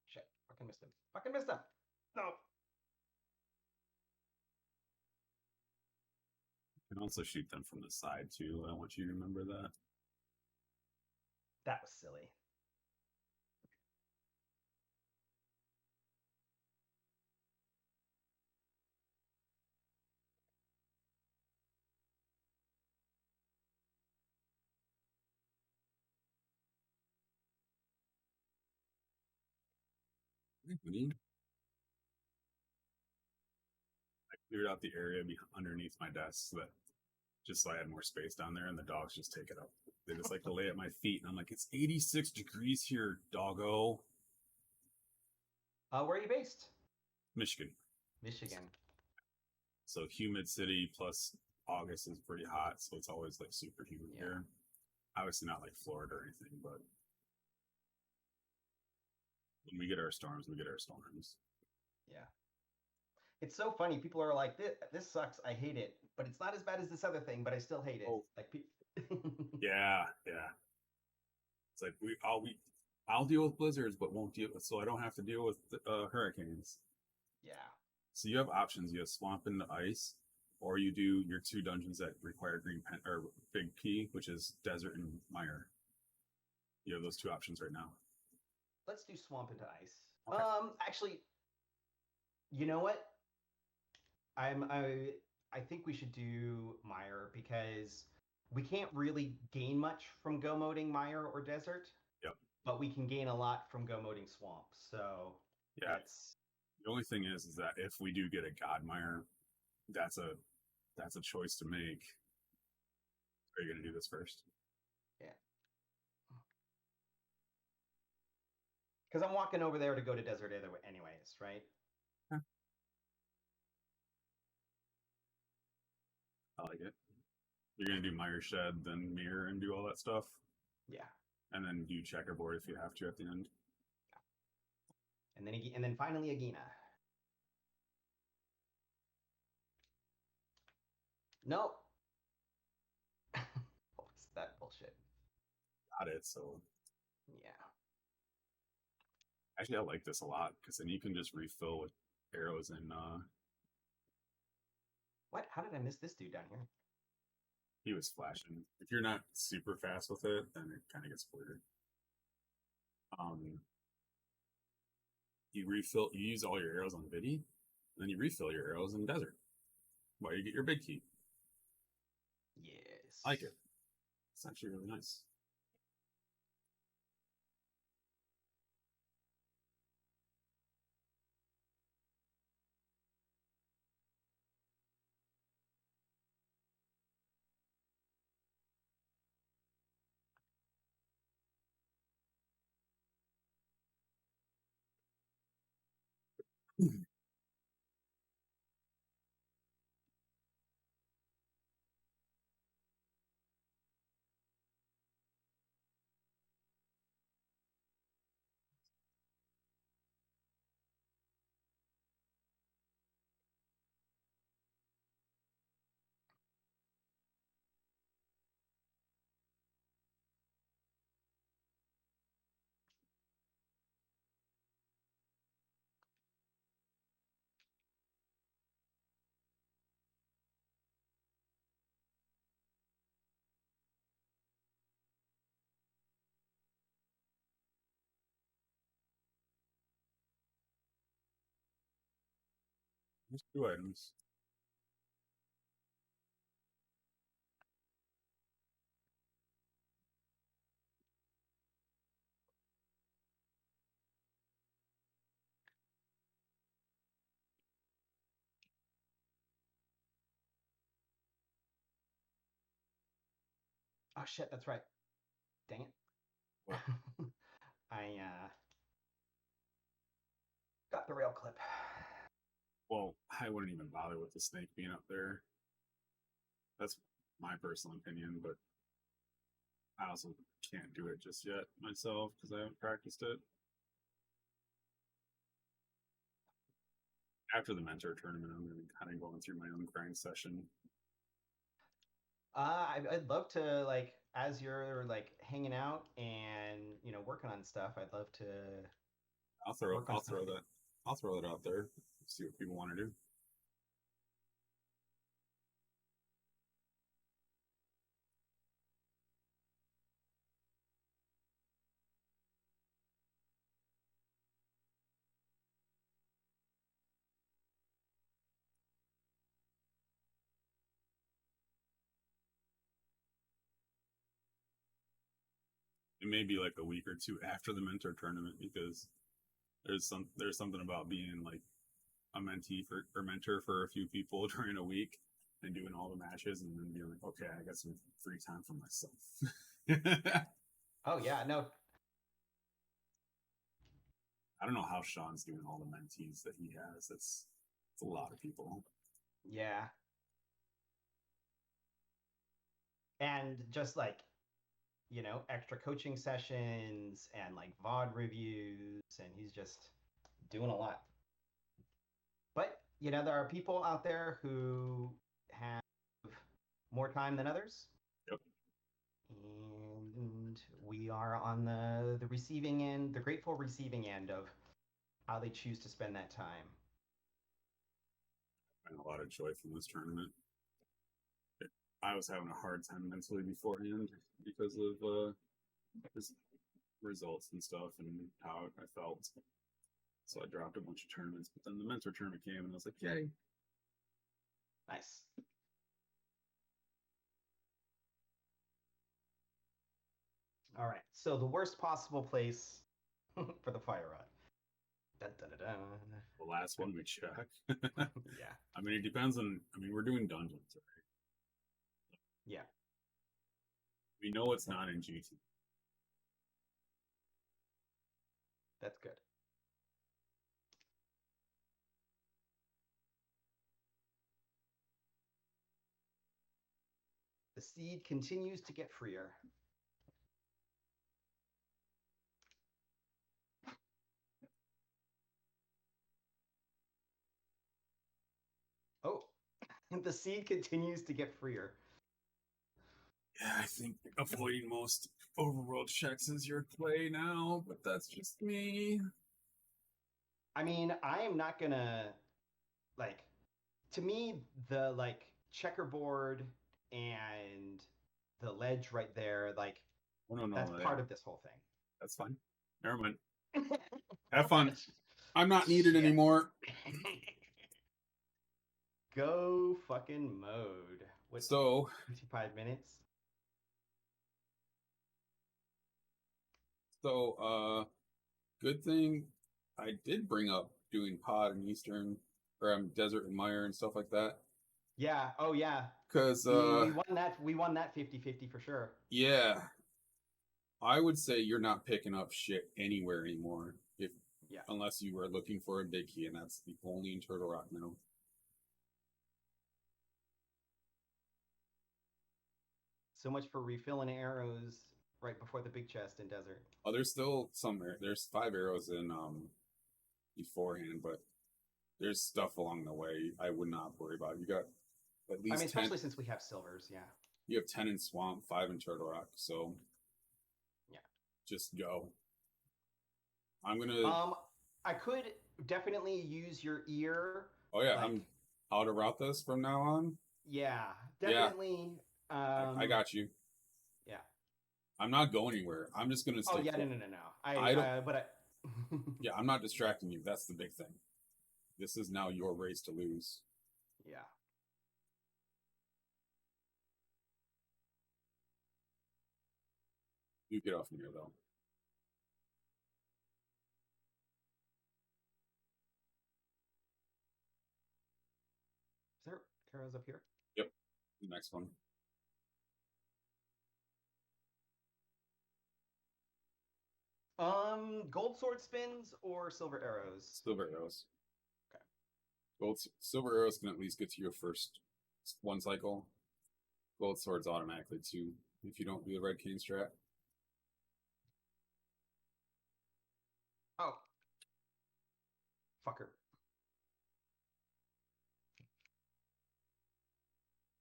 Shit. Fucking missed him. Fucking missed him. No. You can also shoot them from the side too. I want you to remember that. That was silly. I cleared out the area underneath my desk so that just so I had more space down there, and the dogs just take it up. They just like to lay at my feet, and I'm like, it's 86 degrees here, doggo. Where are you based? Michigan. Michigan. So humid city plus August is pretty hot, so it's always like super humid here. Obviously not like Florida or anything, but when we get our storms, we get our storms. Yeah. It's so funny. People are like, this sucks. I hate it. But it's not as bad as this other thing, but I still hate it. Oh. Like, yeah. It's like I'll deal with blizzards, but won't deal so I don't have to deal with hurricanes. Yeah. So you have options. You have swamp into ice, or you do your 2 dungeons that require green pen or big P, which is desert and mire. You have those 2 options right now. Let's do swamp into ice. Okay. Actually, you know what? I think we should do mire because we can't really gain much from go moding mire or desert. Yep. But we can gain a lot from go moding swamp. So yeah, that's the only thing is that if we do get a godmire, that's a choice to make. Are you going to do this first? Yeah. Because I'm walking over there to go to desert anyways, right? Yeah. I like it. You're going to do mire shed, then mirror, and do all that stuff. Yeah. And then do checkerboard if you have to at the end. Yeah. And then finally Agina. Nope. What's that bullshit? Got it. So yeah. Actually, I like this a lot because then you can just refill with arrows and What? How did I miss this dude down here? He was flashing. If you're not super fast with it, then it kind of gets weird. Um, you refill, you use all your arrows on Biddy, then you refill your arrows in Desert while you get your big key. I Yes. like it. It's actually really nice. There's two items. Oh shit, that's right. Dang it. What? I got the rail clip. Well, I wouldn't even bother with the snake being up there. That's my personal opinion, but I also can't do it just yet myself because I haven't practiced it. After the mentor tournament, I'm going to be kind of going through my own grind session. I'd love to like as you're like hanging out and working on stuff. I'd love to work on I'll stuff throw with you. that, I'll throw it out there. See what people want to do. It may be like a week or two after the mentor tournament because there's something about being like a mentee for or mentor for a few people during a week and doing all the matches and then being like, okay, I got some free time for myself. Oh yeah, no, I don't know how Sean's doing all the mentees that he has. It's a lot of people. yeah, and just like extra coaching sessions and like VOD reviews, and he's just doing a lot. But there are people out there who have more time than others, Yep. and we are on the receiving end, the grateful receiving end of how they choose to spend that time. And a lot of joy from this tournament. I was having a hard time mentally beforehand because of his results and stuff and how I felt. So I dropped a bunch of tournaments, but then the mentor tournament came and I was like, yay. Nice. All right. So the worst possible place for the fire rod. Dun, dun, dun, dun. The last one we check. Yeah. I mean, it depends on, I mean, we're doing dungeons, right? Yeah. We know it's not in GT. That's good. The seed continues to get freer. Oh, the seed continues to get freer. Yeah, I think avoiding most overworld checks is your play now, but that's just me. I mean, I am not gonna like. To me, the like checkerboard and the ledge right there, like Oh no, that's no, part of this whole thing. that's fine. Never mind. Have fun. What? I'm not needed Shit. anymore. Go fucking mode. What? So, 55 minutes? good thing I did bring up doing pod and Eastern or Desert and Mire and stuff like that. Yeah. Oh yeah. Cause We won that. We won that 50-50 for sure. yeah, I would say you're not picking up shit anywhere anymore if Yeah. unless you were looking for a big key, and that's the only in Turtle Rock now. So much for refilling arrows right before the big chest in desert. Oh, there's still some. There's 5 arrows in beforehand, but there's stuff along the way. I would not worry about. You got at I mean, least 10. especially since we have silvers. Yeah. You have 10 in Swamp, 5 in Turtle Rock. So Yeah. just go. I'm gonna. Um, I could definitely use your ear. Oh yeah, Like, I'm how to route this from now on. yeah, Yeah, definitely. I got you. Yeah. I'm not going anywhere. I'm just gonna Oh stay yeah, no, full. no, no, no. I don't. But I. Yeah, I'm not distracting you. That's the big thing. This is now your race to lose. Yeah. You get off me here though. Is there arrows up here? Yep. The next one. Gold sword spins or silver arrows? Silver arrows. Okay. Silver arrows can at least get to your first one cycle. Gold swords automatically too. If you don't do the red cane strat. Oh, fucker.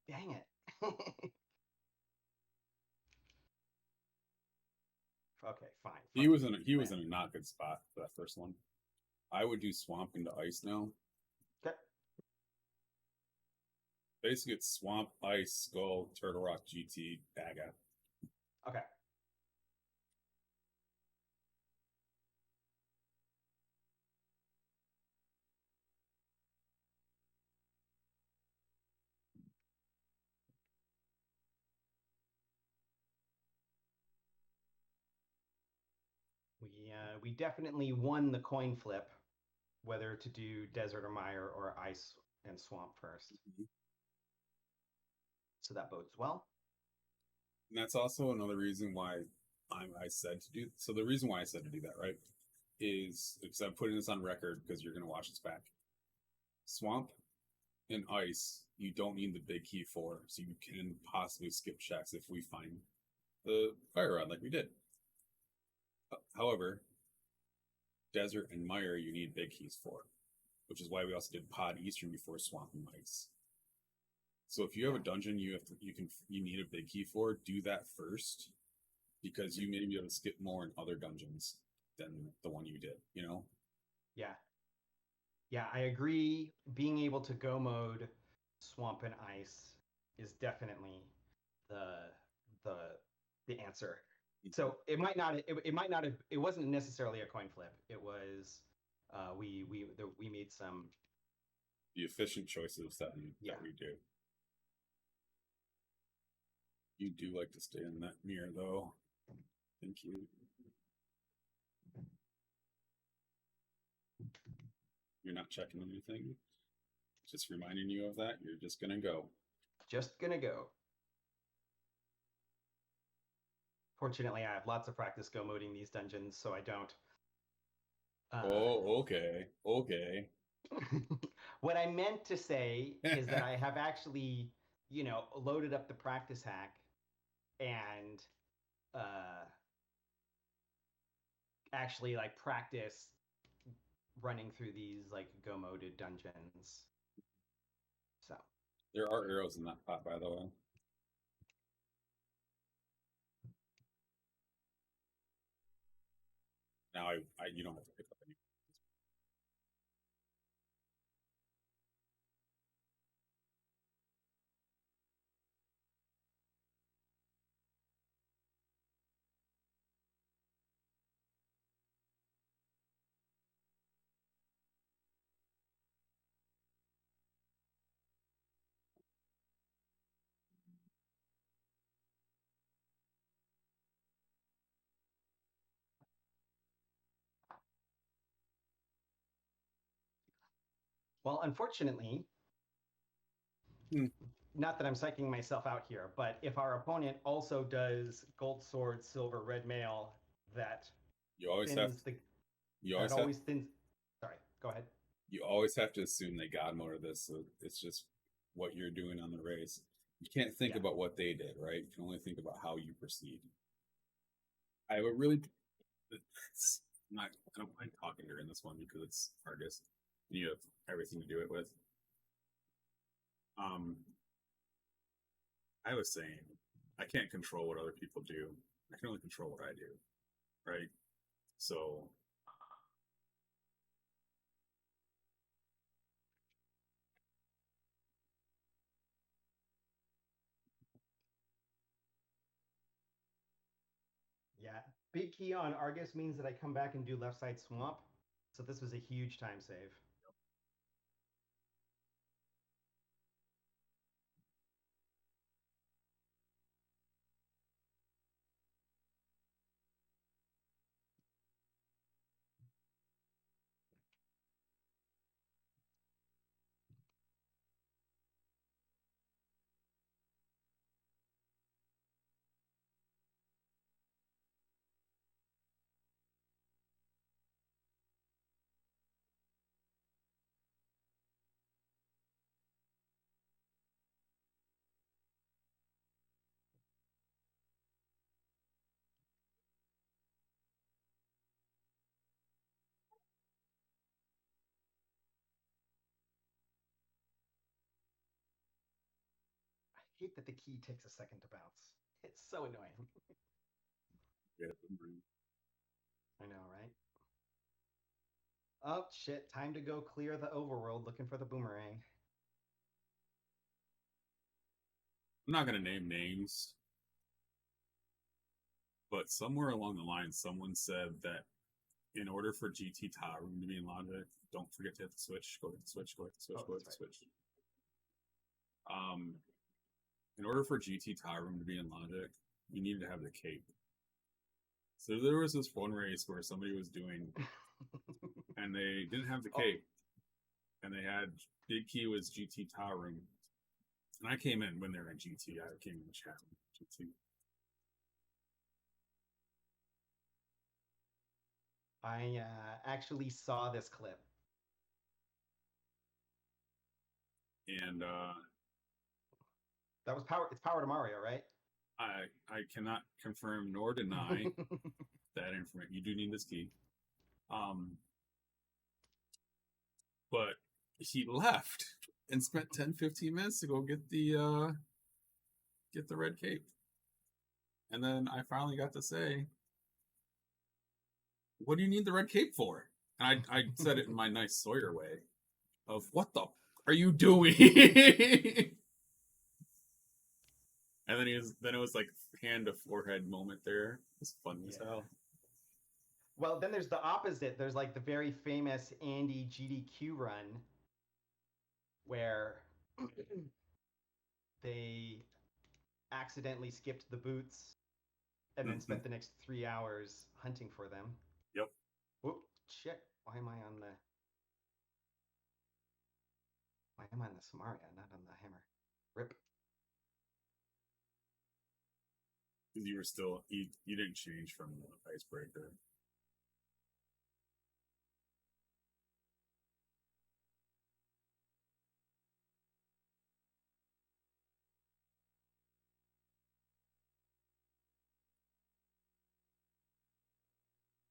Dang it. Okay, fine. He Fuck was you, in man. a not good spot for that first one. I would do swamp into ice now. Okay. Basically, it's swamp, ice, skull, turtle rock, GT, Daga. Okay. We definitely won the coin flip, whether to do desert or mire or ice and swamp first. Mm-hmm. So that bodes well. And that's also another reason why I said to do. So the reason why I said to do that, right, is because I'm putting this on record because you're going to watch this back. Swamp and ice, you don't need the big key for, so you can possibly skip checks if we find the fire rod like we did. However, desert and mire, you need big keys for, which is why we also did pod eastern before swamp and ice. So if you have a dungeon you need a big key for, do that first because you may be able to skip more in other dungeons than the one you did, you know? Yeah. Yeah, I agree. Being able to go mode swamp and ice is definitely the the the answer. So it might not have it wasn't necessarily a coin flip. It was we made some. The efficient choices Yeah. that we do. You do like to stay in that mirror though. Thank you. You're not checking anything. Just reminding you of that. You're just gonna go. Just gonna go. Fortunately, I have lots of practice go moding these dungeons, so I don't. Oh, okay. Okay. What I meant to say is that I have actually, loaded up the practice hack and uh, actually like practice running through these like go moded dungeons. So There are arrows in that pot, by the way. Now you don't have to pick up any. Well, unfortunately, Hmm. not that I'm psyching myself out here, but if our opponent also does gold sword, silver, red mail, that You always have thins the you that always have always thins. Sorry, go ahead. you always have to assume they God mode this. So it's just what you're doing on the race. You can't think Yeah, about what they did, right? You can only think about how you proceed. I would really. It's not. I don't like talking during this one because it's Argus. You have everything to do it with. Um, I was saying, I can't control what other people do. I can only control what I do, right? So yeah. Big key on Argus means that I come back and do left side swamp. So this was a huge time save. I hate that the key takes a second to bounce. It's so annoying. yeah, I know, right? Oh shit! Time to go clear the overworld looking for the boomerang. I'm not gonna name names, but somewhere along the line, someone said that in order for GT Tower Room to be in logic, don't forget to hit the switch. Go hit the switch. Go hit the switch. Oh, Go hit that's the right. switch. Um, in order for GT Tower Room to be in logic, you needed to have the cape. So there was this one race where somebody was doing, and they didn't have the Oh, cape, and they had big key was GT Tower Room, and I came in when they were in GT. I came in the chat GT, I actually saw this clip. and That was power. It's Power to Mario, right? I cannot confirm nor deny that information. You do need this key. Um, but he left and spent 10-15 minutes to go get the red cape. And then I finally got to say, "What do you need the red cape for?" And I said it in my nice Sawyer way of, "What the are you doing?" And then it was like hand to forehead moment there. It's funny as Yeah. hell. Well, then there's the opposite. There's like the very famous Andy GDQ run where they accidentally skipped the boots and then Mm-hmm. spent the next 3 hours hunting for them. Yep. Whoop, shit. Why am I on the Samaria, not on the hammer? Rip. Because you were still you didn't change from the icebreaker.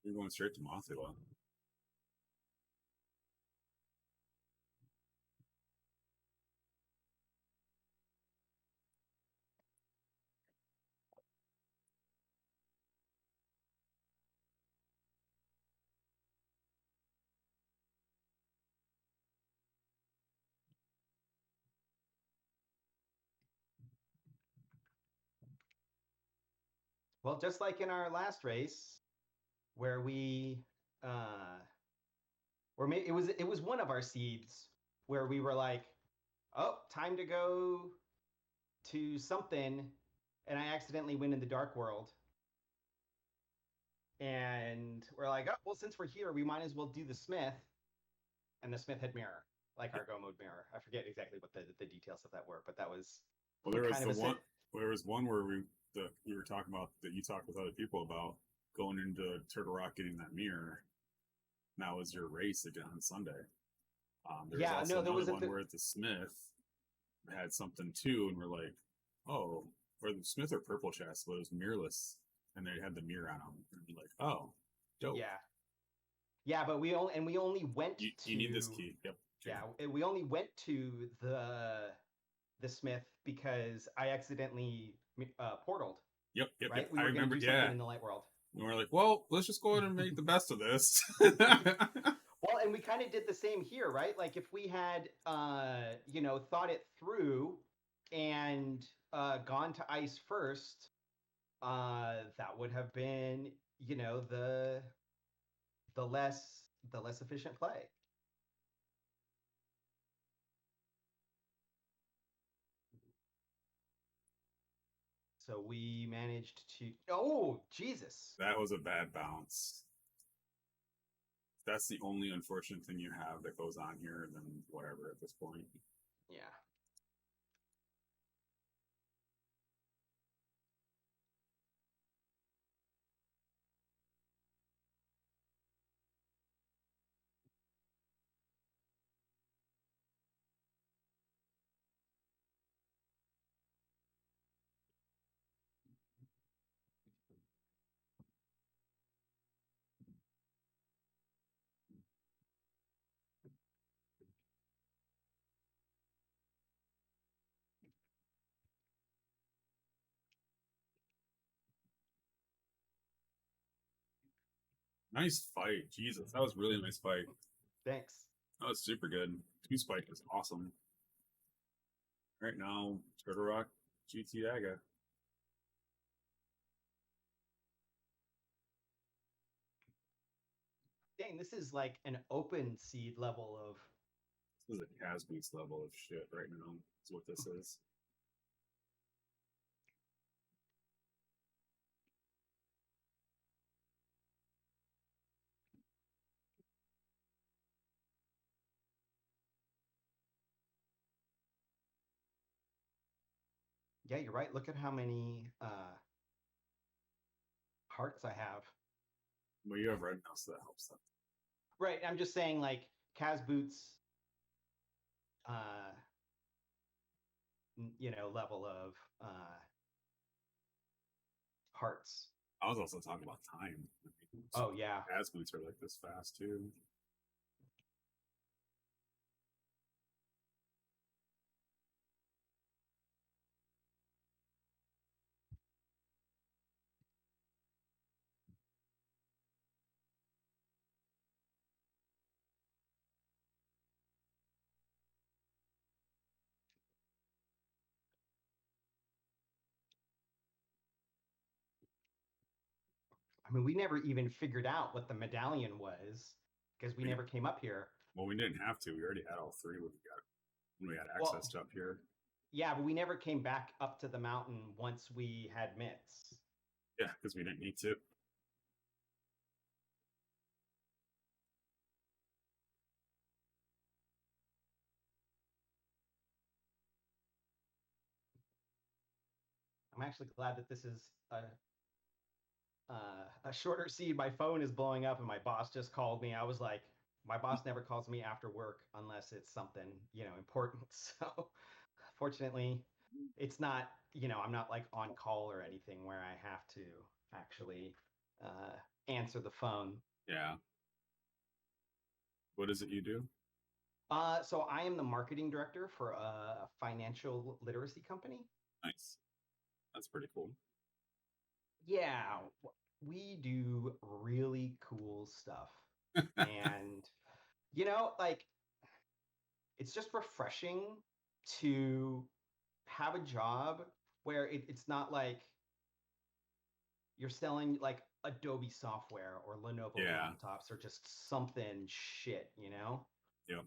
You're going straight to Mothula. Well, just like in our last race, where we uh or maybe it was one of our seeds where we were like, oh, time to go to something, and I accidentally went in the dark world. And we're like, oh, well, since we're here, we might as well do the Smith, and the Smith had mirror. like our go mode mirror. I forget exactly what the details of that were, but that was Well, there was kind of the a one. There was one where we were talking about that you talked with other people about going into Turtle Rock getting that mirror. And that was your race again on Sunday. There was yeah. also No, there another was a one where at the Smith had something too, and we're like, oh, or the Smith or Purple chest was mirrorless, and they had the mirror on them. And we're like, oh, dope. yeah, yeah. But we only went You need this to key. Yep. Okay. yeah we only went to the Smith because I accidentally portaled. Yep. Yep. Yep. Right, we I were gonna remember. do something Yeah. in the light world. And we're like, well, let's just go ahead and make the best of this. Well, and we kind of did the same here, right? Like if we had, thought it through and gone to ice first, that would have been, the less efficient play. So we managed to. Oh, Jesus! That was a bad bounce. That's the only unfortunate thing you have that goes on here, and then whatever at this point. Yeah. Nice fight. Jesus, that was really a nice fight. Thanks. That was super good. Two spike is awesome. Right now, Turtle Rock, GT Aga. Dang, this is like an open seed level of. This is a Casbeats level of shit right now. That's what this is. Yeah, you're right. Look at how many hearts I have. Well, you have red now, so that helps them. Right. I'm just saying, like, Kaz Boots, uh, level of hearts. I was also talking about time. Oh, yeah. Casbeats are like this fast too. I mean, we never even figured out what the medallion was because we We, never came up here. well, we didn't have to. We already had all three when we had access Well, to up here. yeah, but we never came back up to the mountain once we had mitts. Yeah, because we didn't need to. I'm actually glad that this is a shorter seed. My phone is blowing up, and my boss just called me. I was like, my boss never calls me after work unless it's something important. So fortunately, it's not I'm not like on call or anything where I have to actually answer the phone. Yeah. What is it you do? So I am the marketing director for a financial literacy company. Nice. That's pretty cool. Yeah, we do really cool stuff. And, like, it's just refreshing to have a job where it's not like you're selling like Adobe software or Lenovo Yeah. laptops or just something shit, Yep.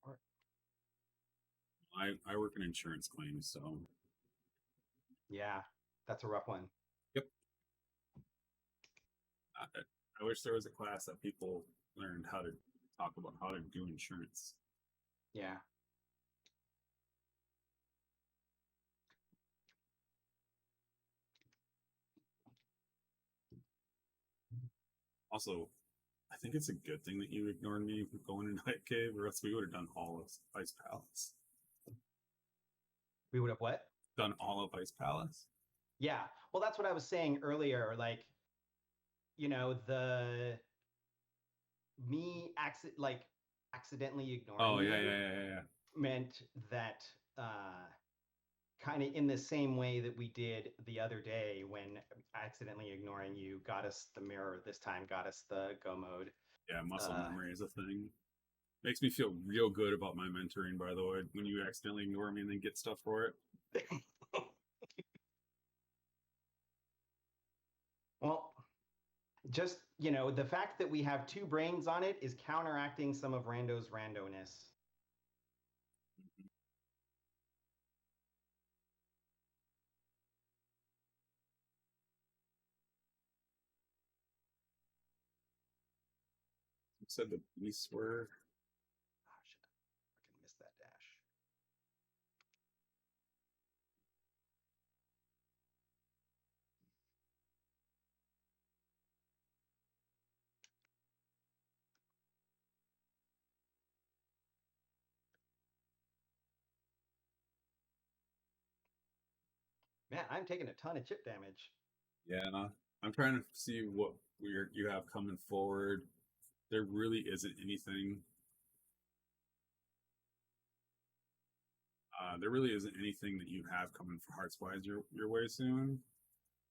Or, I work in insurance claims, so yeah, that's a rough one. yep. I wish there was a class that people learned how to talk about how to do insurance. Yeah. Also, I think it's a good thing that you ignored me going to Night Cave, or else we would have done all of Ice Palace. We would have what? Done all of Ice Palace. Yeah. Well, that's what I was saying earlier. Like, the like accidentally Oh ignoring yeah, you yeah, yeah, yeah. meant that kind of in the same way that we did the other day when accidentally ignoring you got us the mirror, this time got us the go mode. Yeah, muscle Uh, memory is a thing. Makes me feel real good about my mentoring, by the way, when you accidentally ignore me and then get stuff for it. well, just, the fact that we have two brains on it is counteracting some of Rando's randoness. You said the beasts were. Oh, shit. I fucking missed that dash. Man, I'm taking a ton of chip damage. Yeah, I'm trying to see what you have coming forward. There really isn't anything. There really isn't anything that you have coming for Heartswise your way soon.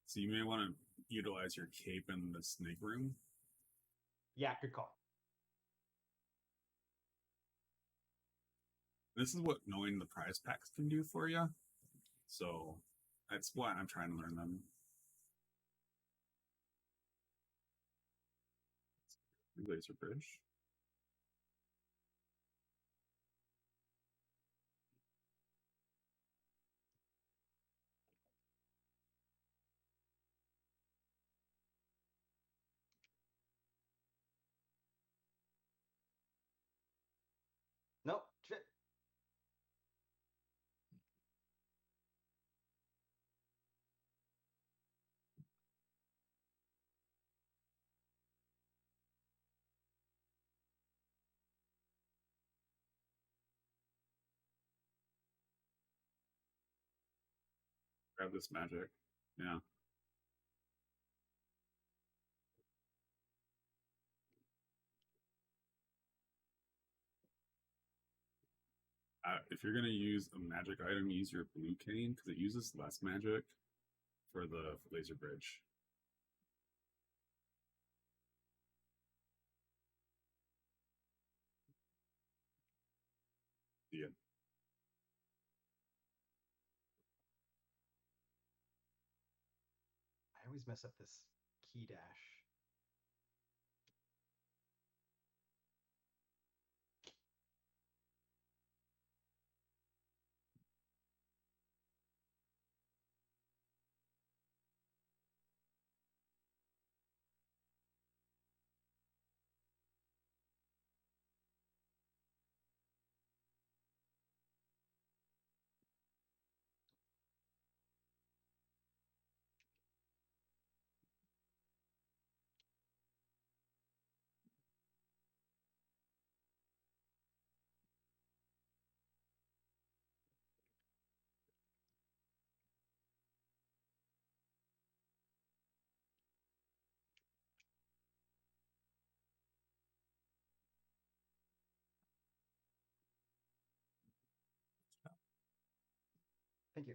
So you may want to utilize your cape in the snake room. Yeah, good call. This is what knowing the prize packs can do for you. So that's why I'm trying to learn them. Laser bridge. Nope, shit. Grab this magic. Yeah. If you're gonna use a magic item, use your blue cane because it uses less magic for the laser bridge. Yeah. I always mess up this key dash. Thank you.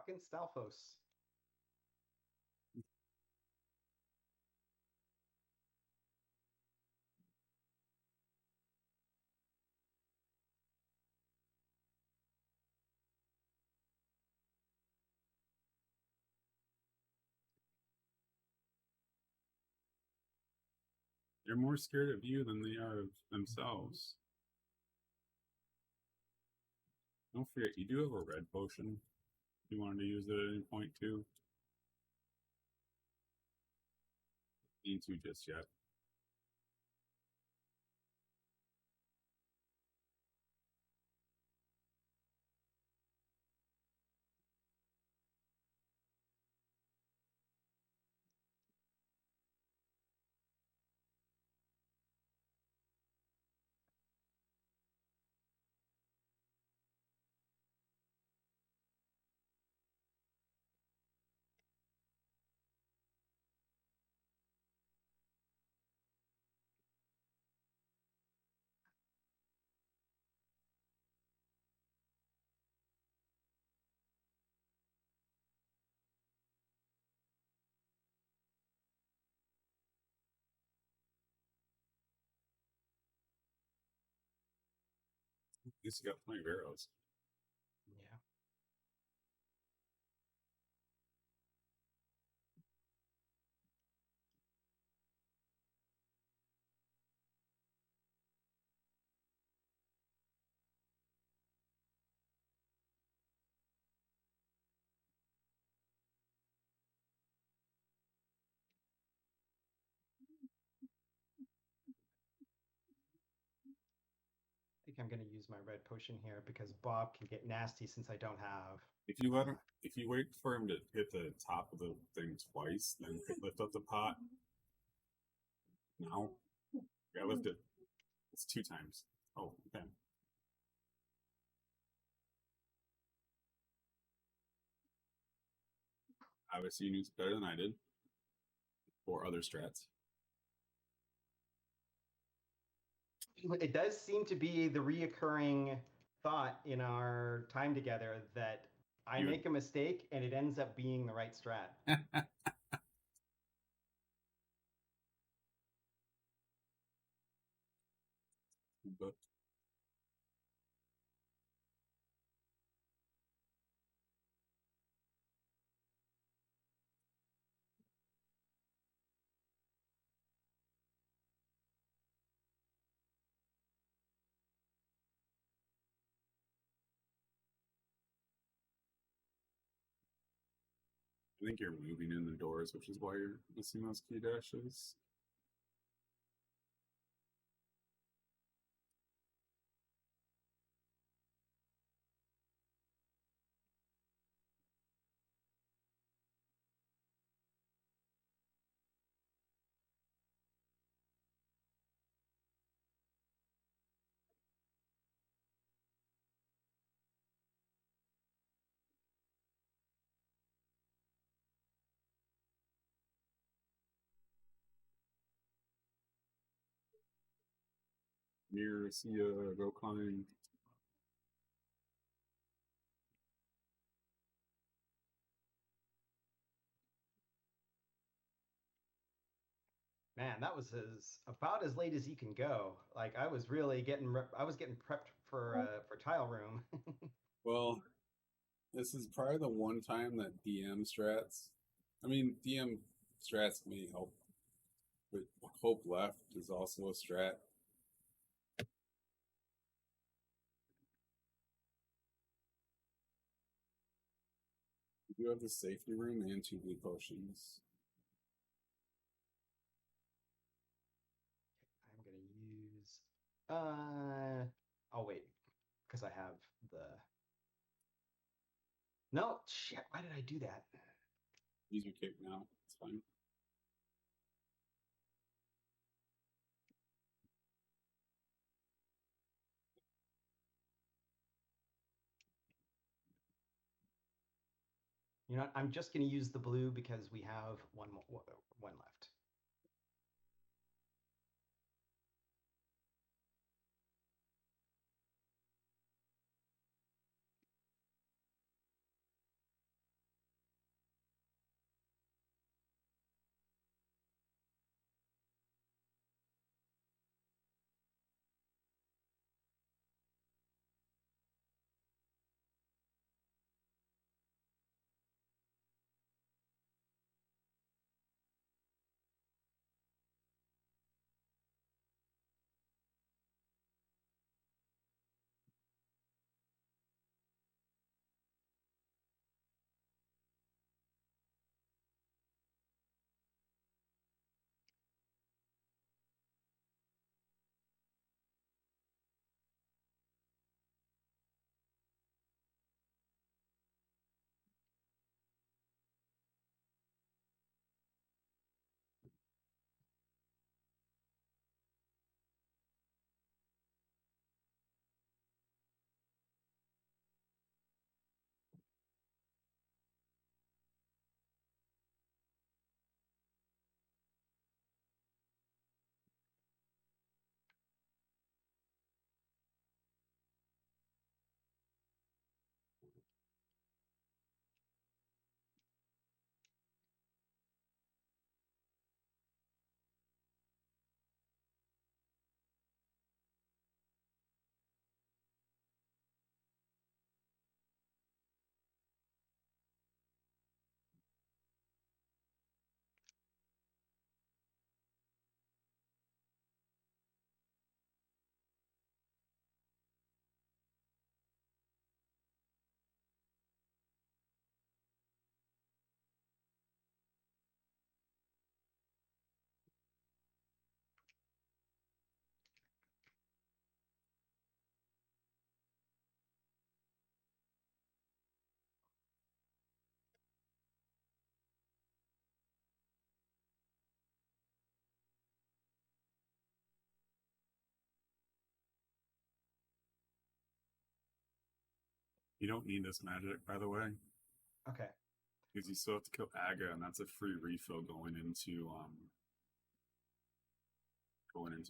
fucking Stalfos. They're more scared of you than they are of themselves. Don't forget, you do have a red potion. If you wanted to use it at any point too. Need to just yet. At least you got plenty of arrows. Yeah. I think I'm going to use my red potion here because Bob can get nasty since I don't have. If you let him, if you wait for him to hit the top of the thing twice, then lift up the pot. Now, I lift it. It's 2 times. Oh, okay. Obviously, you knew better than I did. Or other strats. It does seem to be the reoccurring thought in our time together that I You make a mistake and it ends up being the right strat. would. But I think you're moving in the doors, which is why you're missing those key dashes. Near see go climb. Man, that was about as late as you can go. Like I was really I was getting prepped for tile room. Well, this is probably the one time that DM strats. I mean, DM strats may help, but Hope Left is also a strat. You do have the safety room and 2 blue potions. I'm gonna use I'll wait because I have the no shit. Why did I do that? Use your cape now. It's fine. You know what? I'm just gonna use the blue because we have one left. You don't need this magic, by the way, Okay. because you still have to kill Aga, and that's a free refill going into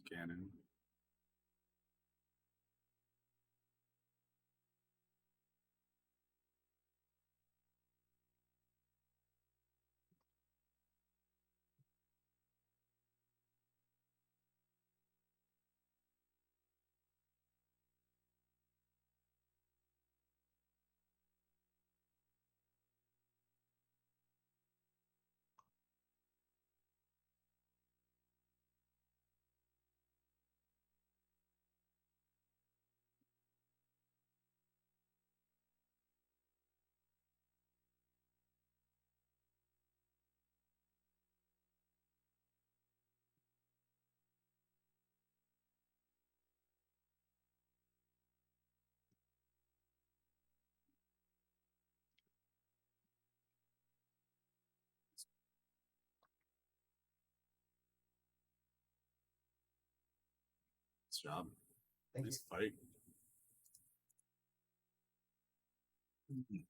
cannon. Nice job. Thank you. Nice fight. Mhm.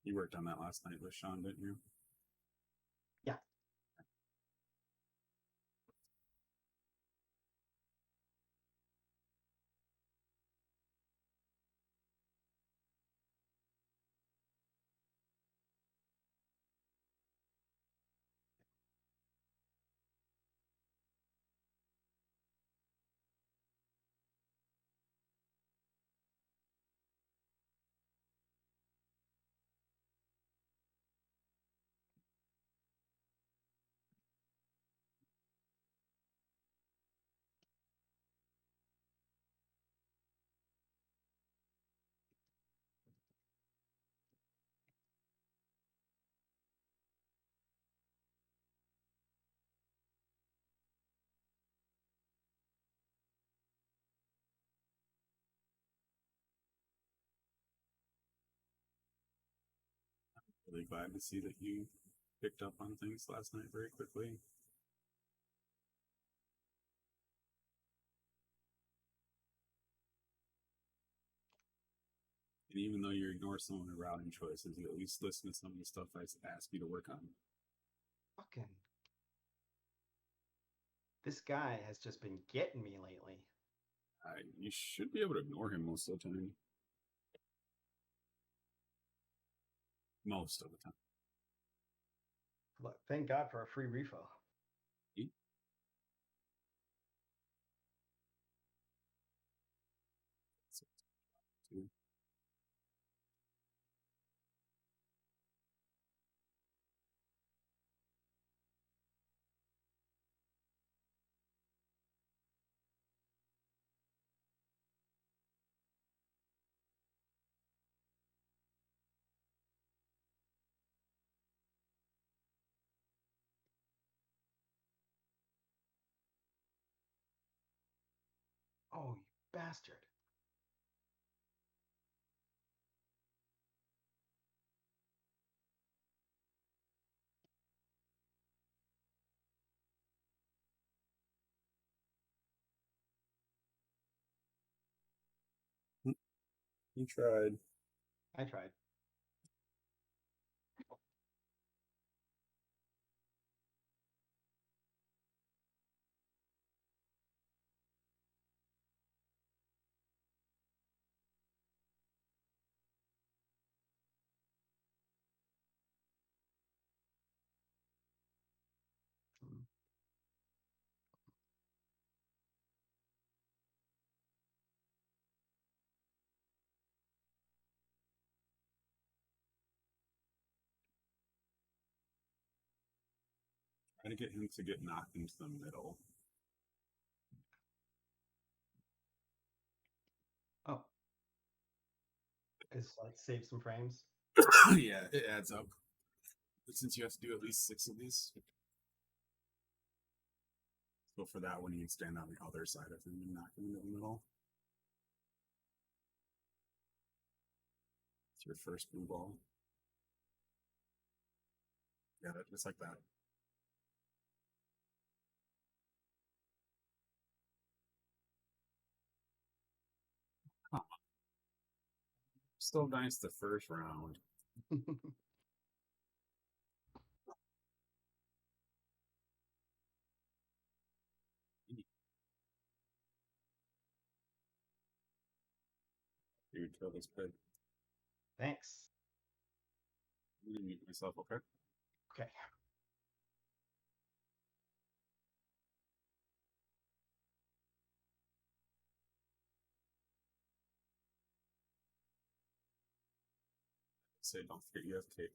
You worked on that last night with Sean, didn't you? Yeah. Really glad to see that you picked up on things last night very quickly. And even though you ignore some of the routing choices, you at least listen to some of the stuff I ask you to work on. Fucking. This guy has just been getting me lately. You should be able to ignore him most of the time. Most of the time. Look, thank God for a free refill. Eat. Too. Oh, you bastard. You tried. I tried. Mm. Try to get him to get knocked into the middle. Oh, it's like save some frames. Yeah, it adds up. But since you have to do at least 6 of these, go for that when you stand on the other side of him and knock him into the middle. It's your first blue ball. Yeah, just like that. Huh. Still nice the first round. Dude, feel this good. Thanks. I'm gonna mute myself, okay? Okay. Say don't forget you have tape.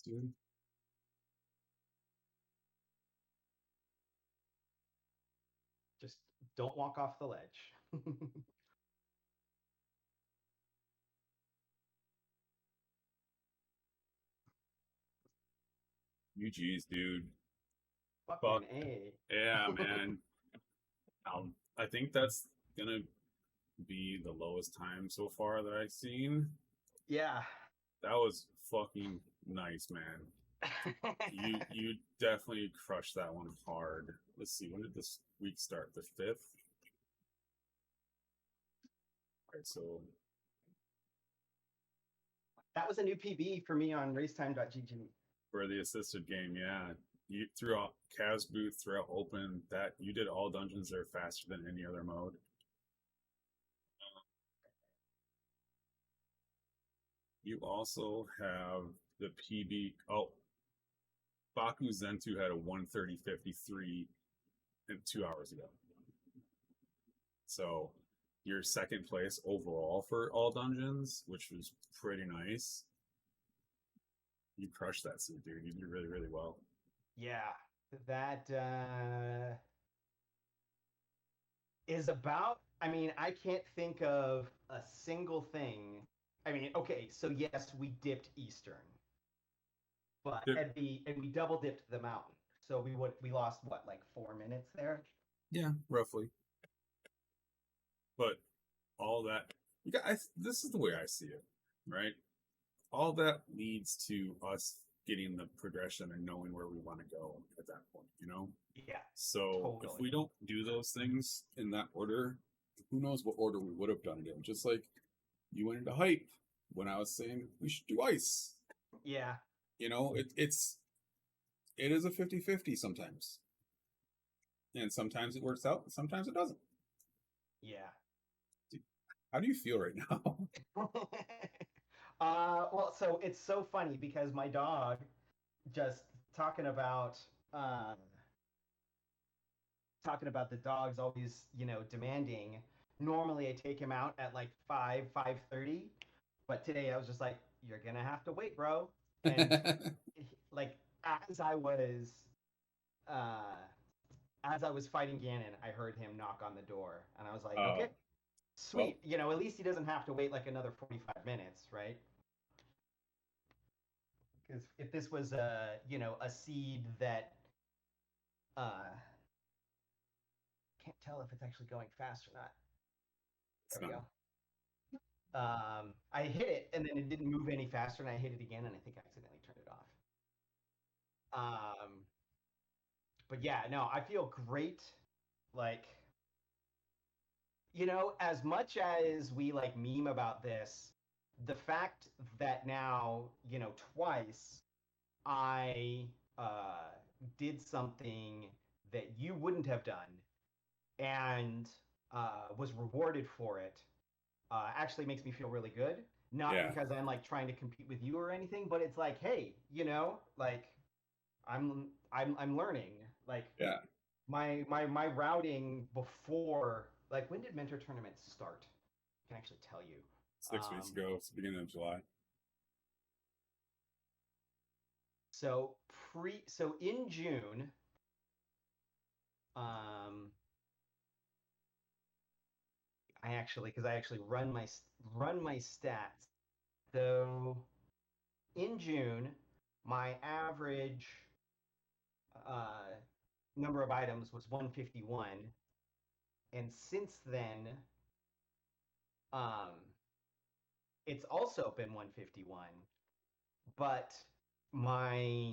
Dude, Just don't walk off the ledge. UG's, dude. Fucking Fuck. A. Yeah, man. I think that's gonna be the lowest time so far that I've seen. Yeah. That was fucking nice, man. You definitely crushed that one hard. Let's see, when did this week start? The 5th? All right, so That was a new PB for me on racetime.gg. for the assisted game, yeah. You throughout Cavs booth, throughout open, that you did all dungeons there faster than any other mode. You also have the PB. Oh, Baku Zentu had a 1:30:53 2 hours ago. So your second place overall for all dungeons, which was pretty nice. You crushed that suit, dude. You did really, really well. Yeah. That is about, I mean, I can't think of a single thing. I mean, okay, so yes, we dipped Eastern, but Yep. and we double dipped the mountain. So we lost what, like 4 minutes there? Yeah, roughly. But all that, you guys, this is the way I see it, right? All that leads to us getting the progression and knowing where we want to go at that point. Yeah, So if totally. we don't do those things in that order, who knows what order we would have done it in? Just like you went into hype when I was saying we should do ice. Yeah, It is a 50-50 sometimes. And sometimes it works out, and sometimes it doesn't. yeah. How do you feel right now? Well, so it's so funny because my dog just talking about uh, talking about the dogs always, demanding. Normally, I take him out at like 5:30, but today I was just like, "You're gonna have to wait, bro." And like as I was uh, as I was fighting Ganon, I heard him knock on the door, and I was like, uh, "Okay, well, sweet. At least he doesn't have to wait like another 45 minutes, right?" Because if this was a seed that uh can't tell if it's actually going fast or not. it's There we not. go. I hit it and then it didn't move any faster, and I hit it again, and I think I accidentally turned it off. Um, but yeah, no, I feel great. Like As much as we like meme about this, the fact that now, twice I did something that you wouldn't have done and was rewarded for it actually makes me feel really good. Not Yeah, because I'm like trying to compete with you or anything, but it's like, hey, like I'm learning. Like yeah. my routing before, like, when did mentor tournaments start? I can actually tell you. 6 weeks Um, ago, it's the beginning of July. so in June, um, because I actually run my stats. So in June, my average uh, number of items was 151, and since then, um, it's also been 151. But my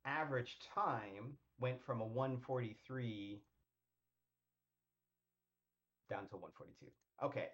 average time went from a 143 down to 142. Okay,